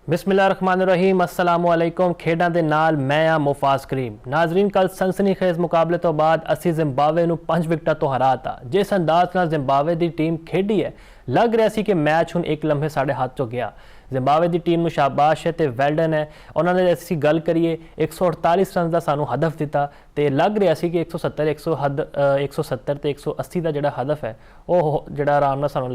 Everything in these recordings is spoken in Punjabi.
बिस्मिल्लाहिर्रहमानिर्रहीम अस्सलामुअलैकुम। खेडां दे नाल मैं आ मुफाज करीम। नाजरीन, कल सनसनीखेज मुकाबले तो बाद असी जिम्बावे नूं 5 विकटां तो हराता। जिस अंदाज नाल जिम्बावे दी टीम खेडी है, लग रहा सी कि मैच हुण एक लम्हे साढ़े हाथ चों गया। जिम्बावे की टीम में शाबाश है तो वेलडन है। उन्होंने असी गल करिए 148 रन का सानू हदफ दिता तो लग रहा सी कि 170 तो 180 का जोड़ा हदफ है वह जो आराम नाल सानू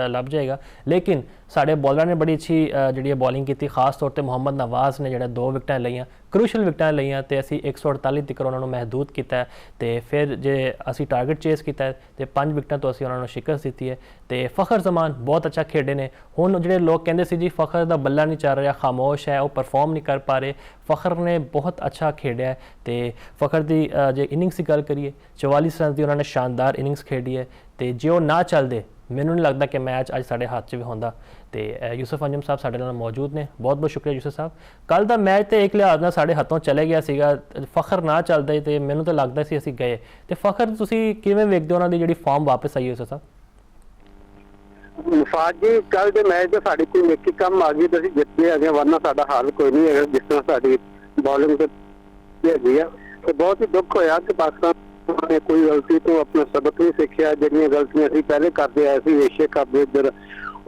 लभ जाएगा। लेकिन साढ़े बॉलर ने बड़ी अच्छी जी बॉलिंग की, खास तौर पर मोहम्मद नवाज ने जो 2 विकटां लईआं, क्रूशल विकटां लईआं तो असी 148 तक उन्होंने महदूद किया। तो फिर जे असी टारगेट चेस किया तो 5 विकटां तो असी उन्होंने शिकस्त दी है। तो फखर जमान बहुत अच्छा खेडे ने। हुण जो लोग कहते सी जी फखर का बल्ला नहीं चल रहा, खामोश है, वो परफॉर्म नहीं कर पा रहे, फखर ने बहुत अच्छा खेड़ा है। तो फखर की जो इनिंग्स की गल करिए 44 रन की उन्होंने शानदार इनिंग्स खेडी है। तो जे वो ना चलते मैनू नहीं लगता कि मैच अज साढ़े हाथ च भी होंदा। तो यूसुफ अंजुम साहब साढ़े नाल मौजूद ने, बहुत बहुत शुक्रिया यूसुफ साहब। कल का मैच तो एक लिहाज नाल साढ़े हाथों चले गया सीगा, फखर ना चलते तो मैनू तो लगता सी असीं गए। तो फखर तुसीं किवें वेखदे हो उन्हां दी जिहड़ी फॉर्म वापस आई यूसुफ साहब? मुफाद जी, कल के मैच तो साड़ी कोई नेकी कम आ गई तो असीं जित गए अगे, वरना साडा हाल कोई नहीं है। जिस तरह साडी बॉलिंग हैगी है तो बहुत ही दुख होया कि पाकिस्तान ने कोई गलती तो अपना सबक नहीं सीखिया। जिहड़ियां गलतियां असीं पहले करदे आए सी एशिया कप दे इधर,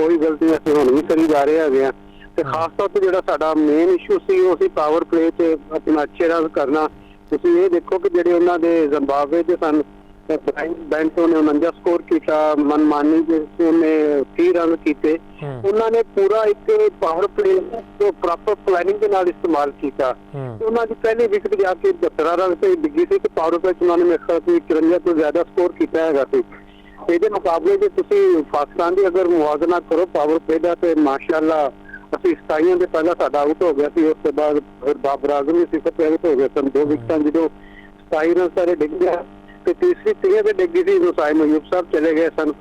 वही गलतियां असीं हुण भी करी जा रहे हैगे। ते खास तौर ते जिहड़ा साडा मेन इशू सी वो सी पावर प्ले ते अपना अच्छे रन करना। तुसीं ये देखो कि जिहड़े उन्हां दे जिम्बाब्वे दे सन बेंटो ने 49 स्कोर किया, मनमानी ने 30 रन किए। उन्होंने पूरा एक पावर प्ले जो प्रॉपर प्लानिंग के नाल इस्तेमाल किया। उन्होंने पहली विकेट जाके 72 रन से डिगी थी तो पावर प्ले उन्होंने मेरे ख्याल से 53 तो ज्यादा स्कोर किया है। ये मुकाबले जो तुम पाकिस्तान की अगर मुआवजा करो पावर प्ले का तो माशाअल्लाह असं 27 से पहला साडा आउट हो गया सी। उसके बाद फिर बाबर आजम भी सिफर पे आउट हो गए सन। 2 विकेट जो 27 रन सारे डिग गया तो तीसरी 30 पे डिगी थी जो साइम अयूब साहब चले गए सन।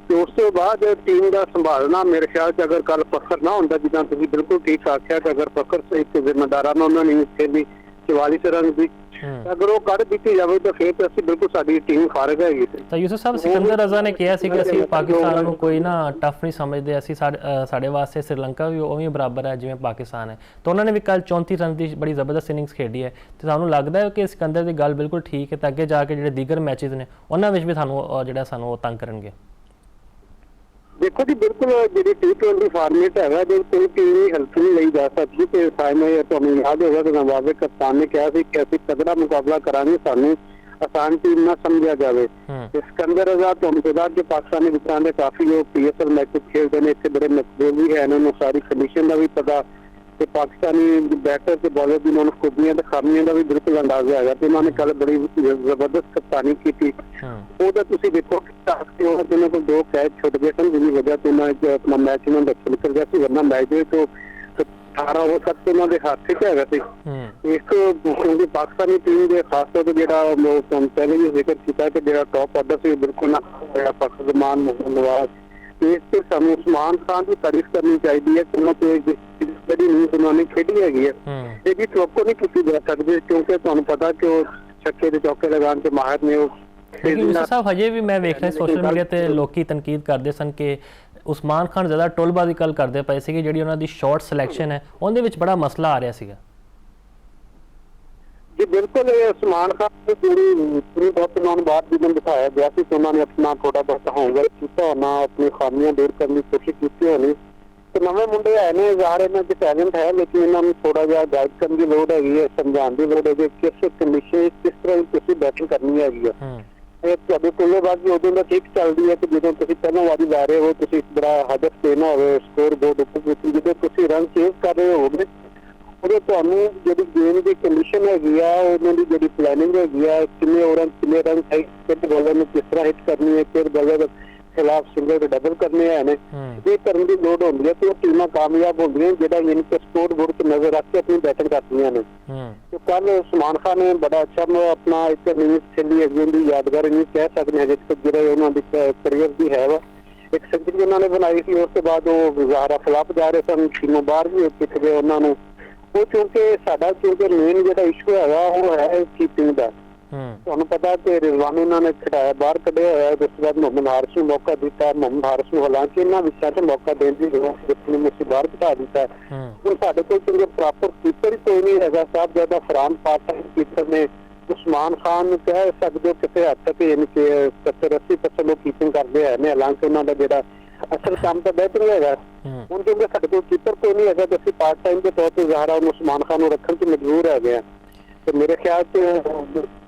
तो उसके बाद टीम का संभालना मेरे ख्याल से अगर कल फखर ना होंदा, जिदा तुसीं बिल्कुल ठीक आख्या कि अगर फखर एक जिम्मेदाराना उन्होंने फिर भी 44 रन की अगर वो कर दी जाए तो फिर तो बिल्कुल साडी टीम फारग हैगी। तो यूसुफ साहब सिकंदर रजा ने कहा कि असीं पाकिस्तान को कोई ना टफ नहीं समझते, असीं साडे वास्ते श्रीलंका भी उवें बराबर है जिवें पाकिस्तान है। तो उन्होंने भी कल 34 रन की बड़ी जबरदस्त इनिंग्स खेडी है। तो सानूं लगता है कि सिकंदर की गल बिल्कुल ठीक है तो अगे जाके जो दीगर मैचेज ने उन्होंने भी सानूं तंग करनगे। देखो जी, बिल्कुल जी T20 फॉर्मेट है जो कोई टीम भी हल्की नहीं ली जा सकती। तो फाइनल तुहानूं याद होगा कि जिम्बाब्वे कप्तान ने कहा कि असीं तगड़ा मुकाबला करांगे, सानूं आसान टीम ना समझा जाए। सिकंदर रजा तुहानूं पता कि पाकिस्तानी विकटां दे काफ़ी लोग PSL मैच खेलते हैं, इतने बड़े मकबूल भी है, उन्होंने सारी कंडीशन का भी पता तो पाकिस्तानी बैटर से बॉलर की उन्होंने खूबियां तो खामियां का भी बिल्कुल अंदाजा है। तो उन्होंने कल बड़ी जबरदस्त कप्तानी की थी। वो तो तुसीं देखो उन्होंने को 2 कैच छुट गए सन जिसकी वजह से उन्होंने अपना मैच उन्होंने निकल गया सी, वरना मैच तो 18 ओवर तक तो उन्होंने हाथ से हैगा सी। इस क्योंकि पाकिस्तानी टीम के खास तौर पर जो पहले भी जिक्र किया कि जो टॉप ऑर्डर से बिल्कुल ना फखर जमान, मोहम्मद नवाज, इस सानू उस्मान खान की तारीफ करनी चाहिए कि उन्होंने खेडी हैगी है। ये भी चौको नहीं की जा सकती क्योंकि तुहानूं पता कि वो छक्के ते चौके लगाने के माहिर ने। लेकिन साहब हजे भी मैं वेख रहा सोशल मीडिया ते लोग तनकीद करते सन कि उस्मान खान ज़्यादा टोलबाजी गल करते पे सी कि जिहड़ी उन्हां दी शॉर्ट सिलेक्शन है उहदे विच बड़ा मसला आ रहा सीगा। जी बिल्कुल, उस्मान खान की पूरी बहुत उन्होंने बात जिन्हें दिखाया गया कि उन्होंने अपना थोड़ा बहुत होमवर्क किया होना, अपनी खामियां दूर करने की कोशिश की होनी। तो नवे मुंडे है ने ज़ाहिर इन्हां च टैलेंट है, लेकिन इन्होंने थोड़ा जिहा गाइड करने की लोड़ है, समझाने की लोड़ है कि किस कंडीशन किस तरह तुसीं बैटिंग करनी है। तुहाडी बल्लेबाजी उदों दा ठीक चलदी है कि जदों तुसीं पहलों वारी ला रहे हो, तुसीं इस बड़ा हदफ देना होवे, स्कोर बोर्ड उपर जदों तुसीं रन चेज कर रहे होगे उदों तुहानूं जिहड़ी गेम की कंडीशन हैगी आ उन्हां दी जिहड़ी प्लानिंग हैगी आ किन्ने ओवरां किन्ने रन सही किस बॉलर ने किस तरह हिट करनी है, किस बॉलर खिलाफ सिंगल डबल करने हैं ये करने की लोड़ होती है। तो टीम कामयाब होंगे जो इनके स्कोर बोर्ड पर नजर रख के अपनी बैटिंग करती हैं। तो कल उस्मान खान ने बड़ा अच्छा अपना एक इनिंग्स खेली है जिनकी यादगार इनिंग्स कह सकते हैं जिस जो उन्होंने करियर की है वा एक सेंचुरी उन्होंने बनाई थी। उसके बाद वो ज़ाहरा खिलाफ जा रहे सन, टीमों बाहर भी पिट गए उन्होंने। वो चूंकि साडा क्योंकि मेन जो इशू है वो है कीपिंग का ਤੁਹਾਨੂੰ ਪਤਾ ਕਿ ਰਿਜ਼ਵਾਨ ਇਹਨਾਂ ਨੇ ਖਿਡਾਇਆ ਬਾਹਰ ਕੱਢਿਆ ਹੋਇਆ, ਉਸ ਤੋਂ ਬਾਅਦ ਮੁਹੰਮਦ ਹਾਰਿਸ ਨੂੰ ਮੌਕਾ ਦਿੱਤਾ। ਮੁਹੰਮਦ ਹਾਰਿਸ ਨੂੰ ਹਾਲਾਂਕਿ ਇਹਨਾਂ ਵਿੱਚਾਂ 'ਚ ਮੌਕਾ ਦੇਣ ਦੀ ਜ਼ਰੂਰਤ ਨਹੀਂ, ਅਸੀਂ ਬਾਹਰ ਬਿਠਾ ਦਿੱਤਾ। ਹੁਣ ਸਾਡੇ ਕੋਲ ਚੰਗੇ ਪ੍ਰਾਪਰ ਕੀਪਰ ਹੀ ਕੋਈ ਨਹੀਂ ਹੈਗਾ। Sahibzada Farhan part time keeper ਨੇ। ਉਸਮਾਨ ਖਾਨ ਨੂੰ ਕਹਿ ਸਕਦੇ ਹੋ ਕਿਸੇ ਹੱਦ ਤੱਕ ਯਾਨੀ ਕਿ 70-80% ਉਹ ਕੀਪਿੰਗ ਕਰਦੇ ਹੈ ਨੇ, ਹਾਲਾਂਕਿ ਉਹਨਾਂ ਦਾ ਜਿਹੜਾ ਅਸਲ ਕੰਮ ਤਾਂ ਬਿਹਤਰ ਹੈਗਾ। ਹੁਣ ਕਿਉਂਕਿ ਸਾਡੇ ਕੋਲ ਕੀਪਰ ਕੋਈ ਨਹੀਂ ਹੈਗਾ, ਤੇ ਅਸੀਂ ਪਾਰਟ ਟਾਈਮ ਦੇ ਤੌਰ ਤੇ ਜ਼ਾਹਰਾ ਉਸਮਾਨ ਖਾਨ ਨੂੰ ਰੱਖਣ 'ਚ ਮਜਬੂਰ ਹੈਗੇ ਆ। ਤੇ ਮੇਰੇ ਖਿਆਲ 'ਚ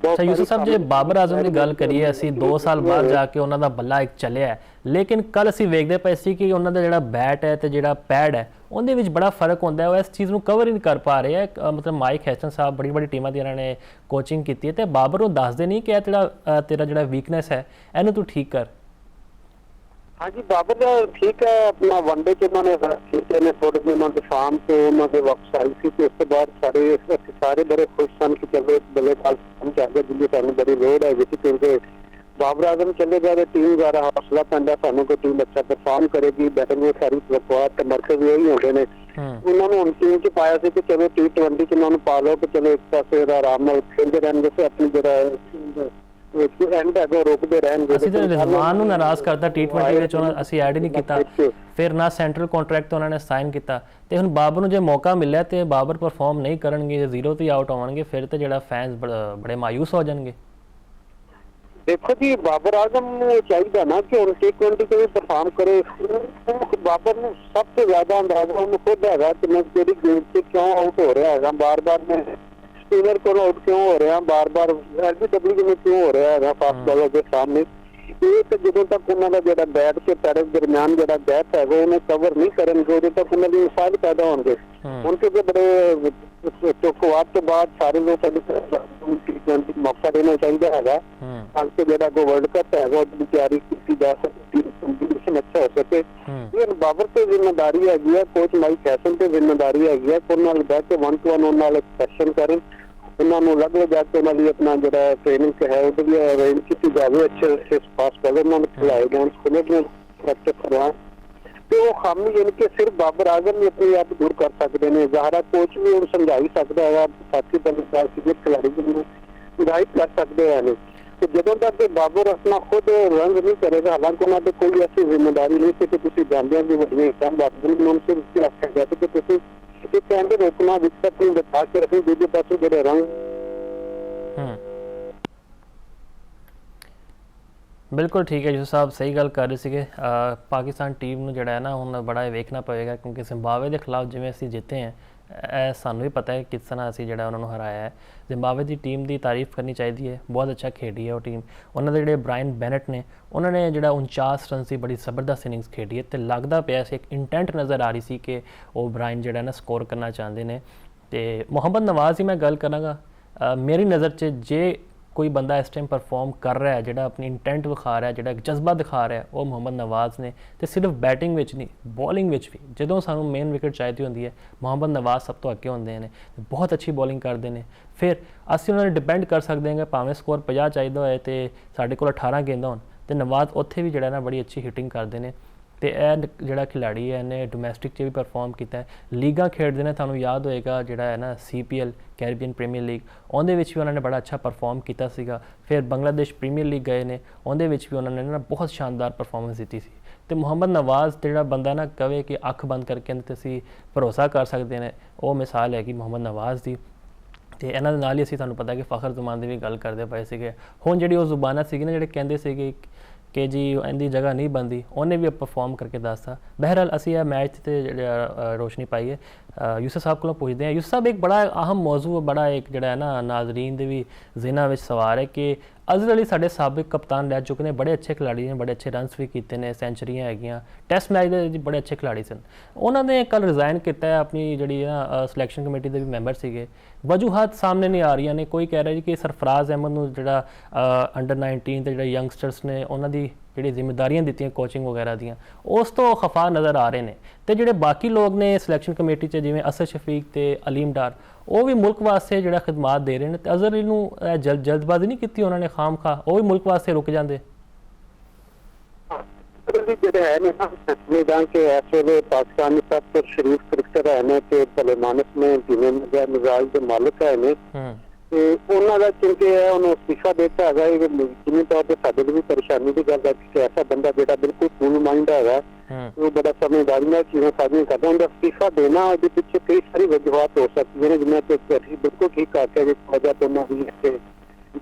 ਅੱਛਾ ਯੂਸਫ ਸਾਹਿਬ, ਜੇ ਬਾਬਰ ਆਜ਼ਮ ਦੀ ਗੱਲ ਕਰੀਏ, ਅਸੀਂ 2 ਸਾਲ ਬਾਅਦ ਜਾ ਕੇ ਉਹਨਾਂ ਦਾ ਬੱਲਾ ਇੱਕ ਚੱਲਿਆ, ਲੇਕਿਨ ਕੱਲ ਅਸੀਂ ਵੇਖਦੇ ਪਏ ਸੀ ਕਿ ਉਹਨਾਂ ਦਾ ਜਿਹੜਾ ਬੈਟ ਹੈ ਤੇ ਜਿਹੜਾ ਪੈਡ ਹੈ ਉਹਦੇ ਵਿੱਚ ਬੜਾ ਫਰਕ ਹੁੰਦਾ ਹੈ। ਉਹ ਇਸ ਚੀਜ਼ ਨੂੰ ਕਵਰ ਹੀ ਨਹੀਂ ਕਰ ਪਾ ਰਹੇ ਹੈ। ਮਤਲਬ ਮਾਈਕ ਹੈਸਨ ਸਾਹਿਬ ਬੜੀ ਟੀਮਾਂ ਦੀ ਇਹਨਾਂ ਨੇ ਕੋਚਿੰਗ ਕੀਤੀ ਹੈ, ਤੇ ਬਾਬਰ ਨੂੰ ਦੱਸਦੇ ਨਹੀਂ ਕਿ ਇਹ ਤੇਰਾ ਜਿਹੜਾ ਵੀਕਨੈਸ ਹੈ ਇਹਨੂੰ ਤੂੰ ਠੀਕ ਕਰ। ਹਾਂਜੀ, ਬਾਬਰ ਦਾ ਠੀਕ ਹੈ। ਆਪਣਾ ਵਨਡੇ 'ਚ ਉਹਨਾਂ ਨੇ ਕੀਤੇ ਨੇ, ਥੋੜੇ ਜਿਹੇ ਉਹਨਾਂ ਦੇ ਫਾਰਮ ਤੋਂ ਉਹਨਾਂ ਦੇ ਵਾਪਸ ਆਈ ਸੀ, ਤੇ ਉਸ ਤੋਂ ਬਾਅਦ ਸਾਰੇ ਬੜੇ ਖੁਸ਼ ਸਨ ਕਿ ਚਲੋ ਬੱਲੇਬਾਜ਼ ਚਾਹੀਦਾ ਜਿੰਨੀ ਸਾਨੂੰ ਬੜੀ ਲੋੜ ਹੈ, ਜਿਸ ਕਿਉਂਕਿ ਬਾਬਰ ਆਜ਼ਮ ਚਲੇ ਗਏ, ਟੀਮ ਦੁਆਰਾ ਹੌਸਲਾ ਪੈਂਦਾ ਸਾਨੂੰ ਕੋਈ ਟੀਮ ਅੱਛਾ ਪਰਫਾਰਮ ਕਰੇਗੀ। ਬੈਟਿੰਗ ਵਿੱਚ ਸਾਰੀ ਵਕਵਾਤ ਤੇ ਮਰਕਜ਼ ਇਹੀ ਹੁੰਦੇ ਨੇ। ਉਹਨਾਂ ਨੂੰ ਹੁਣ ਟੀਮ 'ਚ ਪਾਇਆ ਸੀ ਕਿ ਚਲੋ T20 'ਚ ਉਹਨਾਂ ਨੂੰ ਪਾ ਲਓ, ਕਿ ਚਲੋ ਇੱਕ ਪਾਸੇ ਦਾ ਆਰਾਮ ਨਾਲ ਖੇਡਦੇ ਰਹਿਣਗੇ, ਤੇ ਆਪਣੀ ਜਿਹੜਾ ਐਂਡ ਹੈਗਾ ਰੋਕਦੇ ਰਹਿਣਗੇ। ਅਸੀਂ ਤਾਂ ਰਿਜ਼ਵਾਨ ਨੂੰ ਨਾਰਾਜ਼ ਕਰਤਾ T20 ਵਿੱਚ, ਅਸੀਂ ਐਡ ਹੀ ਨਹੀਂ ਕੀਤਾ, ਫਿਰ ਨਾ ਸੈਂਟਰਲ ਕੰਟਰੈਕਟ ਉਹਨਾਂ ਨੇ ਸਾਈਨ ਕੀਤਾ। ਤੇ ਹੁਣ ਬਾਬਰ ਨੂੰ ਜੇ ਮੌਕਾ ਮਿਲਿਆ ਤੇ ਬਾਬਰ ਪਰਫਾਰਮ ਨਹੀਂ ਕਰਨਗੇ, 0 ਤੇ ਆਊਟ ਆਉਣਗੇ, ਫਿਰ ਤੇ ਜਿਹੜਾ ਫੈਨਸ ਬੜੇ ਮਾਯੂਸ ਹੋ ਜਾਣਗੇ। ਦੇਖੋ ਜੀ, ਬਾਬਰ ਆਜ਼ਮ ਨੂੰ ਚਾਹੀਦਾ ਨਾ ਕਿ ਹੁਣ T20 ਤੇ ਵੀ ਪਰਫਾਰਮ ਕਰੇ। ਬਾਬਰ ਨੂੰ ਸਭ ਤੋਂ ਜ਼ਿਆਦਾ ਅੰਦਾਜ਼ਾ ਉਹਨੂੰ ਖੁਦ ਹੈਗਾ ਕਿ ਮੈਂ ਕਿਹੜੀ ਗੇਮ 'ਚ ਕਿਉਂ ਆਊਟ ਹੋ ਰਿਹਾ ਹੈਗਾ, ਬਾਰ-ਬਾਰ ਮੈਂ ਸਪਿਨਰ ਕੋਲ ਆਊਟ ਕਿਉਂ ਹੋ ਰਿਹਾ, ਬਾਰ-ਬਾਰ LBW में क्यों हो रहा है फास्ट बॉलर के सामने। ਇਹ ਜਦੋਂ ਤੱਕ ਉਹਨਾਂ ਦਾ ਜਿਹੜਾ ਬੈਟ ਤੇ ਪੈਰ ਦਰਮਿਆਨ ਜਿਹੜਾ ਗੈਪ ਹੈਗਾ ਉਹਨੂੰ ਕਵਰ ਨਹੀਂ ਕਰਨਗੇ, ਉਦੋਂ ਤੱਕ ਉਹਨਾਂ ਦੀ ਮਿਸਾਲ ਪੈਦਾ ਹੋਣਗੇ। ਹੁਣ ਕਿਉਂਕਿ ਬੜੇ ਚੁੱਕਵਾਦ ਤੋਂ ਬਾਅਦ ਸਾਰੇ ਲੋਕ T20 ਮੌਕਾ ਦੇਣਾ ਚਾਹੀਦਾ ਹੈਗਾ, ਤਾਂ ਕਿ ਜਿਹੜਾ ਕੋ ਵਰਲਡ ਕੱਪ ਹੈਗਾ ਉਹਦੀ ਤਿਆਰੀ ਕੀਤੀ ਜਾ ਸਕੇ, ਅੱਛਾ ਹੋ ਸਕੇ। ਇਹ ਬਾਬਰ ਤੇ ਜ਼ਿੰਮੇਵਾਰੀ ਹੈਗੀ ਹੈ, ਕੋਚ ਮਾਈਕ ਹੈਸਨ ਤੇ ਜ਼ਿੰਮੇਵਾਰੀ ਹੈਗੀ ਹੈ ਕਿ ਉਹਨਾਂ ਨਾਲ ਬਹਿ ਕੇ 1-to-1 ਉਹਨਾਂ ਨਾਲ ਸੈਸ਼ਨ ਕਰਨ, ਉਹਨਾਂ ਨੂੰ ਅਲੱਗ ਜਾ ਕੇ ਉਹਨਾਂ ਦੀ ਆਪਣਾ ਜਿਹੜਾ ਟ੍ਰੇਨਿੰਗ ਹੈ ਉਹਦੇ ਵੀ ਅਰੇਂਜ ਕੀਤੀ ਜਾਵੇ, ਅੱਛੇ ਫਾਸਟ ਬੋਲਰ ਉਹਨਾਂ ਨੂੰ ਖਿਲਾਏ ਜਾਣ, ਸਪਿਨਰ ਨੂੰ ਪ੍ਰੈਕਟਿਸ ਕਰਵਾਉਣ। ਤੇ ਉਹ ਖਾਮੀ ਯਾਨੀ ਕਿ ਸਿਰਫ ਬਾਬਰ ਆਜ਼ਮ ਹੀ ਆਪਣੇ ਆਪ ਦੂਰ ਕਰ ਸਕਦੇ ਨੇ। ਜ਼ਾਹਰਾ ਕੋਚ ਵੀ ਉਹਨੂੰ ਸਮਝਾ ਹੀ ਸਕਦਾ ਹੈਗਾ, ਸਾਥੀ ਬੱਲੇਬਾਜ਼ ਸੀ ਖਿਲਾੜੀ ਨੂੰ ਹਿਦਾਇਤ ਕਰ ਸਕਦੇ ਹਨ। ਤੇ ਜਦੋਂ ਤੱਕ ਬਾਬਰ ਆਪਣਾ ਖੁਦ ਰੰਗ ਨਹੀਂ ਕਰੇਗਾ, ਹਾਲਾਂਕਿ ਉਹਨਾਂ ਤੇ ਕੋਈ ਐਸੀ ਜ਼ਿੰਮੇਵਾਰੀ ਨਹੀਂ ਸੀ ਕਿ ਤੁਸੀਂ ਜਾਂਦਿਆਂ ਦੀ ਵੱਡੀਆਂ ਕੰਮ ਬਾਬਰ ਨੂੰ ਸਿਰਫ ਆਖਿਆ ਗਿਆ ਕਿ ਤੁਸੀਂ ਇਹ ਕਹਿੰਦੇ ਰੋਕਣਾ ਵਿਕਟ ਨੂੰ ਬਚਾ ਕੇ ਰੱਖੀ, ਦੂਜੇ ਪਾਸੇ ਜਿਹੜੇ ਰੰਗ। ਬਿਲਕੁਲ ਠੀਕ ਹੈ ਯੂਸਫ ਸਾਹਿਬ, ਸਹੀ ਗੱਲ ਕਰ ਰਹੇ ਸੀਗੇ। ਪਾਕਿਸਤਾਨ ਟੀਮ ਨੂੰ ਜਿਹੜਾ ਹੈ ਨਾ ਹੁਣ ਬੜਾ ਵੇਖਣਾ ਪਵੇਗਾ, ਕਿਉਂਕਿ ਜ਼ਿੰਬਾਬਵੇ ਦੇ ਖਿਲਾਫ ਜਿਵੇਂ ਅਸੀਂ ਜਿੱਤੇ ਹਾਂ, ਇਹ ਸਾਨੂੰ ਵੀ ਪਤਾ ਹੈ ਕਿਸ ਤਰ੍ਹਾਂ ਅਸੀਂ ਜਿਹੜਾ ਉਹਨਾਂ ਨੂੰ ਹਰਾਇਆ ਹੈ। ਜ਼ਿੰਬਾਬਵੇ ਦੀ ਟੀਮ ਦੀ ਤਾਰੀਫ ਕਰਨੀ ਚਾਹੀਦੀ ਹੈ, ਬਹੁਤ ਅੱਛਾ ਖੇਡੀ ਹੈ ਉਹ ਟੀਮ। ਉਹਨਾਂ ਦੇ ਜਿਹੜੇ ਬ੍ਰਾਇਨ ਬੈਨਟ ਨੇ, ਉਹਨਾਂ ਨੇ ਜਿਹੜਾ 49 ਰਨ ਸੀ ਬੜੀ ਜ਼ਬਰਦਸਤ ਇਨਿੰਗਸ ਖੇਡੀ ਹੈ, ਤੇ ਲੱਗਦਾ ਪਿਆ ਸੀ ਇੱਕ ਇੰਟੈਂਟ ਨਜ਼ਰ ਆ ਰਹੀ ਸੀ ਕਿ ਉਹ ਬ੍ਰਾਇਨ ਜਿਹੜਾ ਨਾ ਸਕੋਰ ਕਰਨਾ ਚਾਹੁੰਦੇ ਨੇ। ਤੇ ਮੁਹੰਮਦ ਨਵਾਜ਼ ਦੀ ਮੈਂ ਗੱਲ ਕਰਾਂਗਾ, ਮੇਰੀ ਨਜ਼ਰ 'ਚ ਜੇ ਕੋਈ ਬੰਦਾ ਇਸ ਟਾਈਮ ਪਰਫਾਰਮ ਕਰ ਰਿਹਾ ਹੈ, ਜਿਹੜਾ ਆਪਣੀ ਇੰਟੈਂਟ ਵਿਖਾ ਰਿਹਾ, ਜਿਹੜਾ ਇੱਕ ਜਜ਼ਬਾ ਦਿਖਾ ਰਿਹਾ, ਉਹ ਮੁਹੰਮਦ ਨਵਾਜ਼ ਨੇ। ਤੇ ਸਿਰਫ ਬੈਟਿੰਗ ਵਿੱਚ ਨਹੀਂ, ਬੋਲਿੰਗ ਵਿੱਚ ਵੀ ਜਦੋਂ ਸਾਨੂੰ ਮੇਨ ਵਿਕਟ ਚਾਹੀਦੀ ਹੁੰਦੀ ਹੈ, ਮੁਹੰਮਦ ਨਵਾਜ਼ ਸਭ ਤੋਂ ਅੱਗੇ ਹੁੰਦੇ ਨੇ, ਬਹੁਤ ਅੱਛੀ ਬੋਲਿੰਗ ਕਰਦੇ ਨੇ। ਫਿਰ ਅਸੀਂ ਉਹਨਾਂ 'ਤੇ ਡਿਪੈਂਡ ਕਰ ਸਕਦੇ ਹਾਂ ਕਿ ਭਾਵੇਂ ਸਕੋਰ 50 ਚਾਹੀਦਾ ਹੋਏ ਤੇ ਸਾਡੇ ਕੋਲ 18 ਗੇਂਦਾਂ ਹੋਣ, ਤੇ ਨਵਾਜ਼ ਉੱਥੇ ਵੀ ਜਿਹੜਾ ਨਾ ਬੜੀ ਅੱਛੀ ਹਿਟਿੰਗ ਕਰਦੇ ਨੇ। ਤੇ ਇਹ ਜਿਹੜਾ ਖਿਡਾਰੀ ਹੈ ਇਹਨੇ ਡੋਮੈਸਟਿਕ 'ਚ ਵੀ ਪਰਫਾਰਮ ਕੀਤਾ ਹੈ, ਲੀਗਾਂ ਖੇਡਦੇ ਨੇ, ਤੁਹਾਨੂੰ ਯਾਦ ਹੋਏਗਾ ਜਿਹੜਾ ਹੈ ਨਾ CPL ਕੈਰੀਬੀਅਨ ਪ੍ਰੀਮੀਅਰ ਲੀਗ, ਉਹਦੇ ਵਿੱਚ ਵੀ ਉਹਨਾਂ ਨੇ ਬੜਾ ਅੱਛਾ ਪਰਫਾਰਮ ਕੀਤਾ ਸੀਗਾ। ਫਿਰ ਬੰਗਲਾਦੇਸ਼ ਪ੍ਰੀਮੀਅਰ ਲੀਗ ਗਏ ਨੇ, ਉਹਦੇ ਵਿੱਚ ਵੀ ਉਹਨਾਂ ਨੇ ਨਾ ਬਹੁਤ ਸ਼ਾਨਦਾਰ ਪਰਫਾਰਮੈਂਸ ਦਿੱਤੀ ਸੀ। ਤੇ ਮੁਹੰਮਦ ਨਵਾਜ਼ ਜਿਹੜਾ ਬੰਦਾ ਨਾ ਕਵੇ ਕਿ ਅੱਖ ਬੰਦ ਕਰਕੇ ਇਹਦੇ 'ਤੇ ਅਸੀਂ ਭਰੋਸਾ ਕਰ ਸਕਦੇ ਨੇ, ਉਹ ਮਿਸਾਲ ਹੈਗੀ ਮੁਹੰਮਦ ਨਵਾਜ਼ ਦੀ। ਤੇ ਇਹਨਾਂ ਦੇ ਨਾਲ ਹੀ ਅਸੀਂ ਤੁਹਾਨੂੰ ਪਤਾ ਕਿ ਫਖਰ ਜ਼ਮਾਨ ਦੀ ਵੀ ਗੱਲ ਕਰਦੇ ਪਏ ਸੀਗੇ। ਹੁਣ ਜਿਹੜੀ ਉਹ ਜ਼ੁਬਾਨਾਂ ਸੀਗੀ ਨਾ ਜਿਹੜੇ ਕਹਿੰਦੇ ਸੀਗੇ ਕਿ ਜੀ ਇਹਦੀ ਜਗ੍ਹਾ ਨਹੀਂ ਬਣਦੀ, ਉਹਨੇ ਵੀ ਪਰਫਾਰਮ ਕਰਕੇ ਦੱਸਤਾ। ਬਹਿਰਹਾਲ ਅਸੀਂ ਇਹ ਮੈਚ 'ਤੇ ਜਿਹੜਾ ਰੋਸ਼ਨੀ ਪਾਈ ਹੈ। ਯੂਸਫ ਸਾਹਿਬ ਕੋਲੋਂ ਪੁੱਛਦੇ ਹਾਂ, ਯੂਸਫ ਸਾਹਿਬ ਇੱਕ ਬੜਾ ਅਹਿਮ ਮੌਜੂ, ਬੜਾ ਇੱਕ ਜਿਹੜਾ ਹੈ ਨਾ ਨਾਜ਼ਰੀਨ ਦੇ ਵੀ ਜ਼ਿਹਨਾਂ ਵਿੱਚ ਸਵਾਰ ਹੈ ਕਿ ਅਜ਼ਹਰ ਅਲੀ ਸਾਡੇ ਸਾਬਕ ਕਪਤਾਨ ਰਹਿ ਚੁੱਕੇ ਨੇ, ਬੜੇ ਅੱਛੇ ਖਿਡਾਰੀ ਨੇ, ਬੜੇ ਅੱਛੇ ਰਨਸ ਵੀ ਕੀਤੇ ਨੇ, ਸੈਂਚਰੀਆਂ ਹੈਗੀਆਂ, ਟੈਸਟ ਮੈਚ ਦੇ ਬੜੇ ਅੱਛੇ ਖਿਡਾਰੀ ਸਨ। ਉਹਨਾਂ ਨੇ ਕੱਲ੍ਹ ਰਿਜ਼ਾਈਨ ਕੀਤਾ ਹੈ, ਆਪਣੀ ਜਿਹੜੀ ਨਾ ਸਿਲੈਕਸ਼ਨ ਕਮੇਟੀ ਦੇ ਵੀ ਮੈਂਬਰ ਸੀਗੇ। ਵਜੂਹਾਤ ਸਾਹਮਣੇ ਨਹੀਂ ਆ ਰਹੀਆਂ ਨੇ, ਕੋਈ ਕਹਿ ਰਿਹਾ ਜੀ ਕਿ ਸਰਫਰਾਜ਼ ਅਹਿਮਦ ਨੂੰ ਜਿਹੜਾ ਅੰਡਰ 19 ਤੇ ਜਿਹੜਾ ਯੰਗਸਟਰਸ ਨੇ ਉਹਨਾਂ ਦੀ ਜਿਹੜੀ ਜ਼ਿੰਮੇਵਾਰੀਆਂ ਦਿੱਤੀਆਂ ਕੋਚਿੰਗ ਵਗੈਰਾ ਦੀਆਂ, ਉਸ ਤੋਂ ਖਫਾ ਨਜ਼ਰ ਆ ਰਹੇ ਨੇ। ਤੇ ਜਿਹੜੇ ਬਾਕੀ ਲੋਕ ਨੇ ਸਿਲੈਕਸ਼ਨ ਕਮੇਟੀ 'ਚ ਜਿਵੇਂ ਅਸਰ ਸ਼ਫੀਕ ਤੇ ਅਲੀਮ ਡਾਰ, ਉਹ ਵੀ ਮੁਲਕ ਵਾਸਤੇ ਜਿਹੜਾ ਖਿਦਮਾਤ ਦੇ ਰਹੇ ਨੇ। ਤੇ ਅਜ਼ਹਰ ਅਲੀ ਨੂੰ ਜਲਦਬਾਜ਼ੀ ਨਹੀਂ ਕੀਤੀ ਉਹਨਾਂ ਨੇ ਖਾਮਖਾ, ਉਹ ਵੀ ਮੁਲਕ ਵਾਸਤੇ ਰੁਕ ਜਾਂਦੇ। ਜਿਹੜੇ ਹੈ ਨੇ ਮੈਦਾਨ के ਇਸ ਵੇਲੇ ਪਾਕਿਸਤਾਨੀ ਸਭ ਤੋਂ ਸ਼ਰੀਫ ਕ੍ਰਿਕਟਰ ਹੈ ਨੇ ਤੇ ਭਲੇ ਮਾਨਸ ਨੇ ਜਿਵੇਂ ਮਿਜ਼ਾਜ ਦੇ ਮਾਲਕ ਹੈ ਨੇ, ਤੇ ਉਹਨਾਂ ਦਾ ਚਿੰਕੇ ਹੈ ਉਹਨੂੰ ਅਸਤੀਫਾ ਦੇ ਦਿੱਤਾ ਹੈਗਾ। ਇਹ ਜਿਵੇਂ ਤੌਰ ਤੇ ਸਾਡੇ ਲਈ ਵੀ ਪਰੇਸ਼ਾਨੀ ਦੀ ਗੱਲ ਹੈ ਕਿ ਐਸਾ ਬੰਦਾ ਜਿਹੜਾ ਬਿਲਕੁਲ ਕੂਲ ਮਾਈਂਡ ਹੈਗਾ, ਉਹ ਬੜਾ ਸਮਝਦਾਰੀ ਨਾਲ ਚੀਜ਼ਾਂ ਸਾਰੀਆਂ ਕਰਦਾ, ਉਹਦਾ ਅਸਤੀਫਾ ਦੇਣਾ ਉਹਦੇ ਪਿੱਛੇ ਕਈ ਸਾਰੀ ਵਜੂਹਾਤ ਹੋ ਸਕਦੀਆਂ ਨੇ, ਜਿਵੇਂ ਕਿ ਅਸੀਂ ਬਿਲਕੁਲ ਠੀਕ ਕਰਕੇ ਕਿ ਵਜ੍ਹਾ ਤੋਂ ਉਹਨਾਂ ਦੀ ਹੈ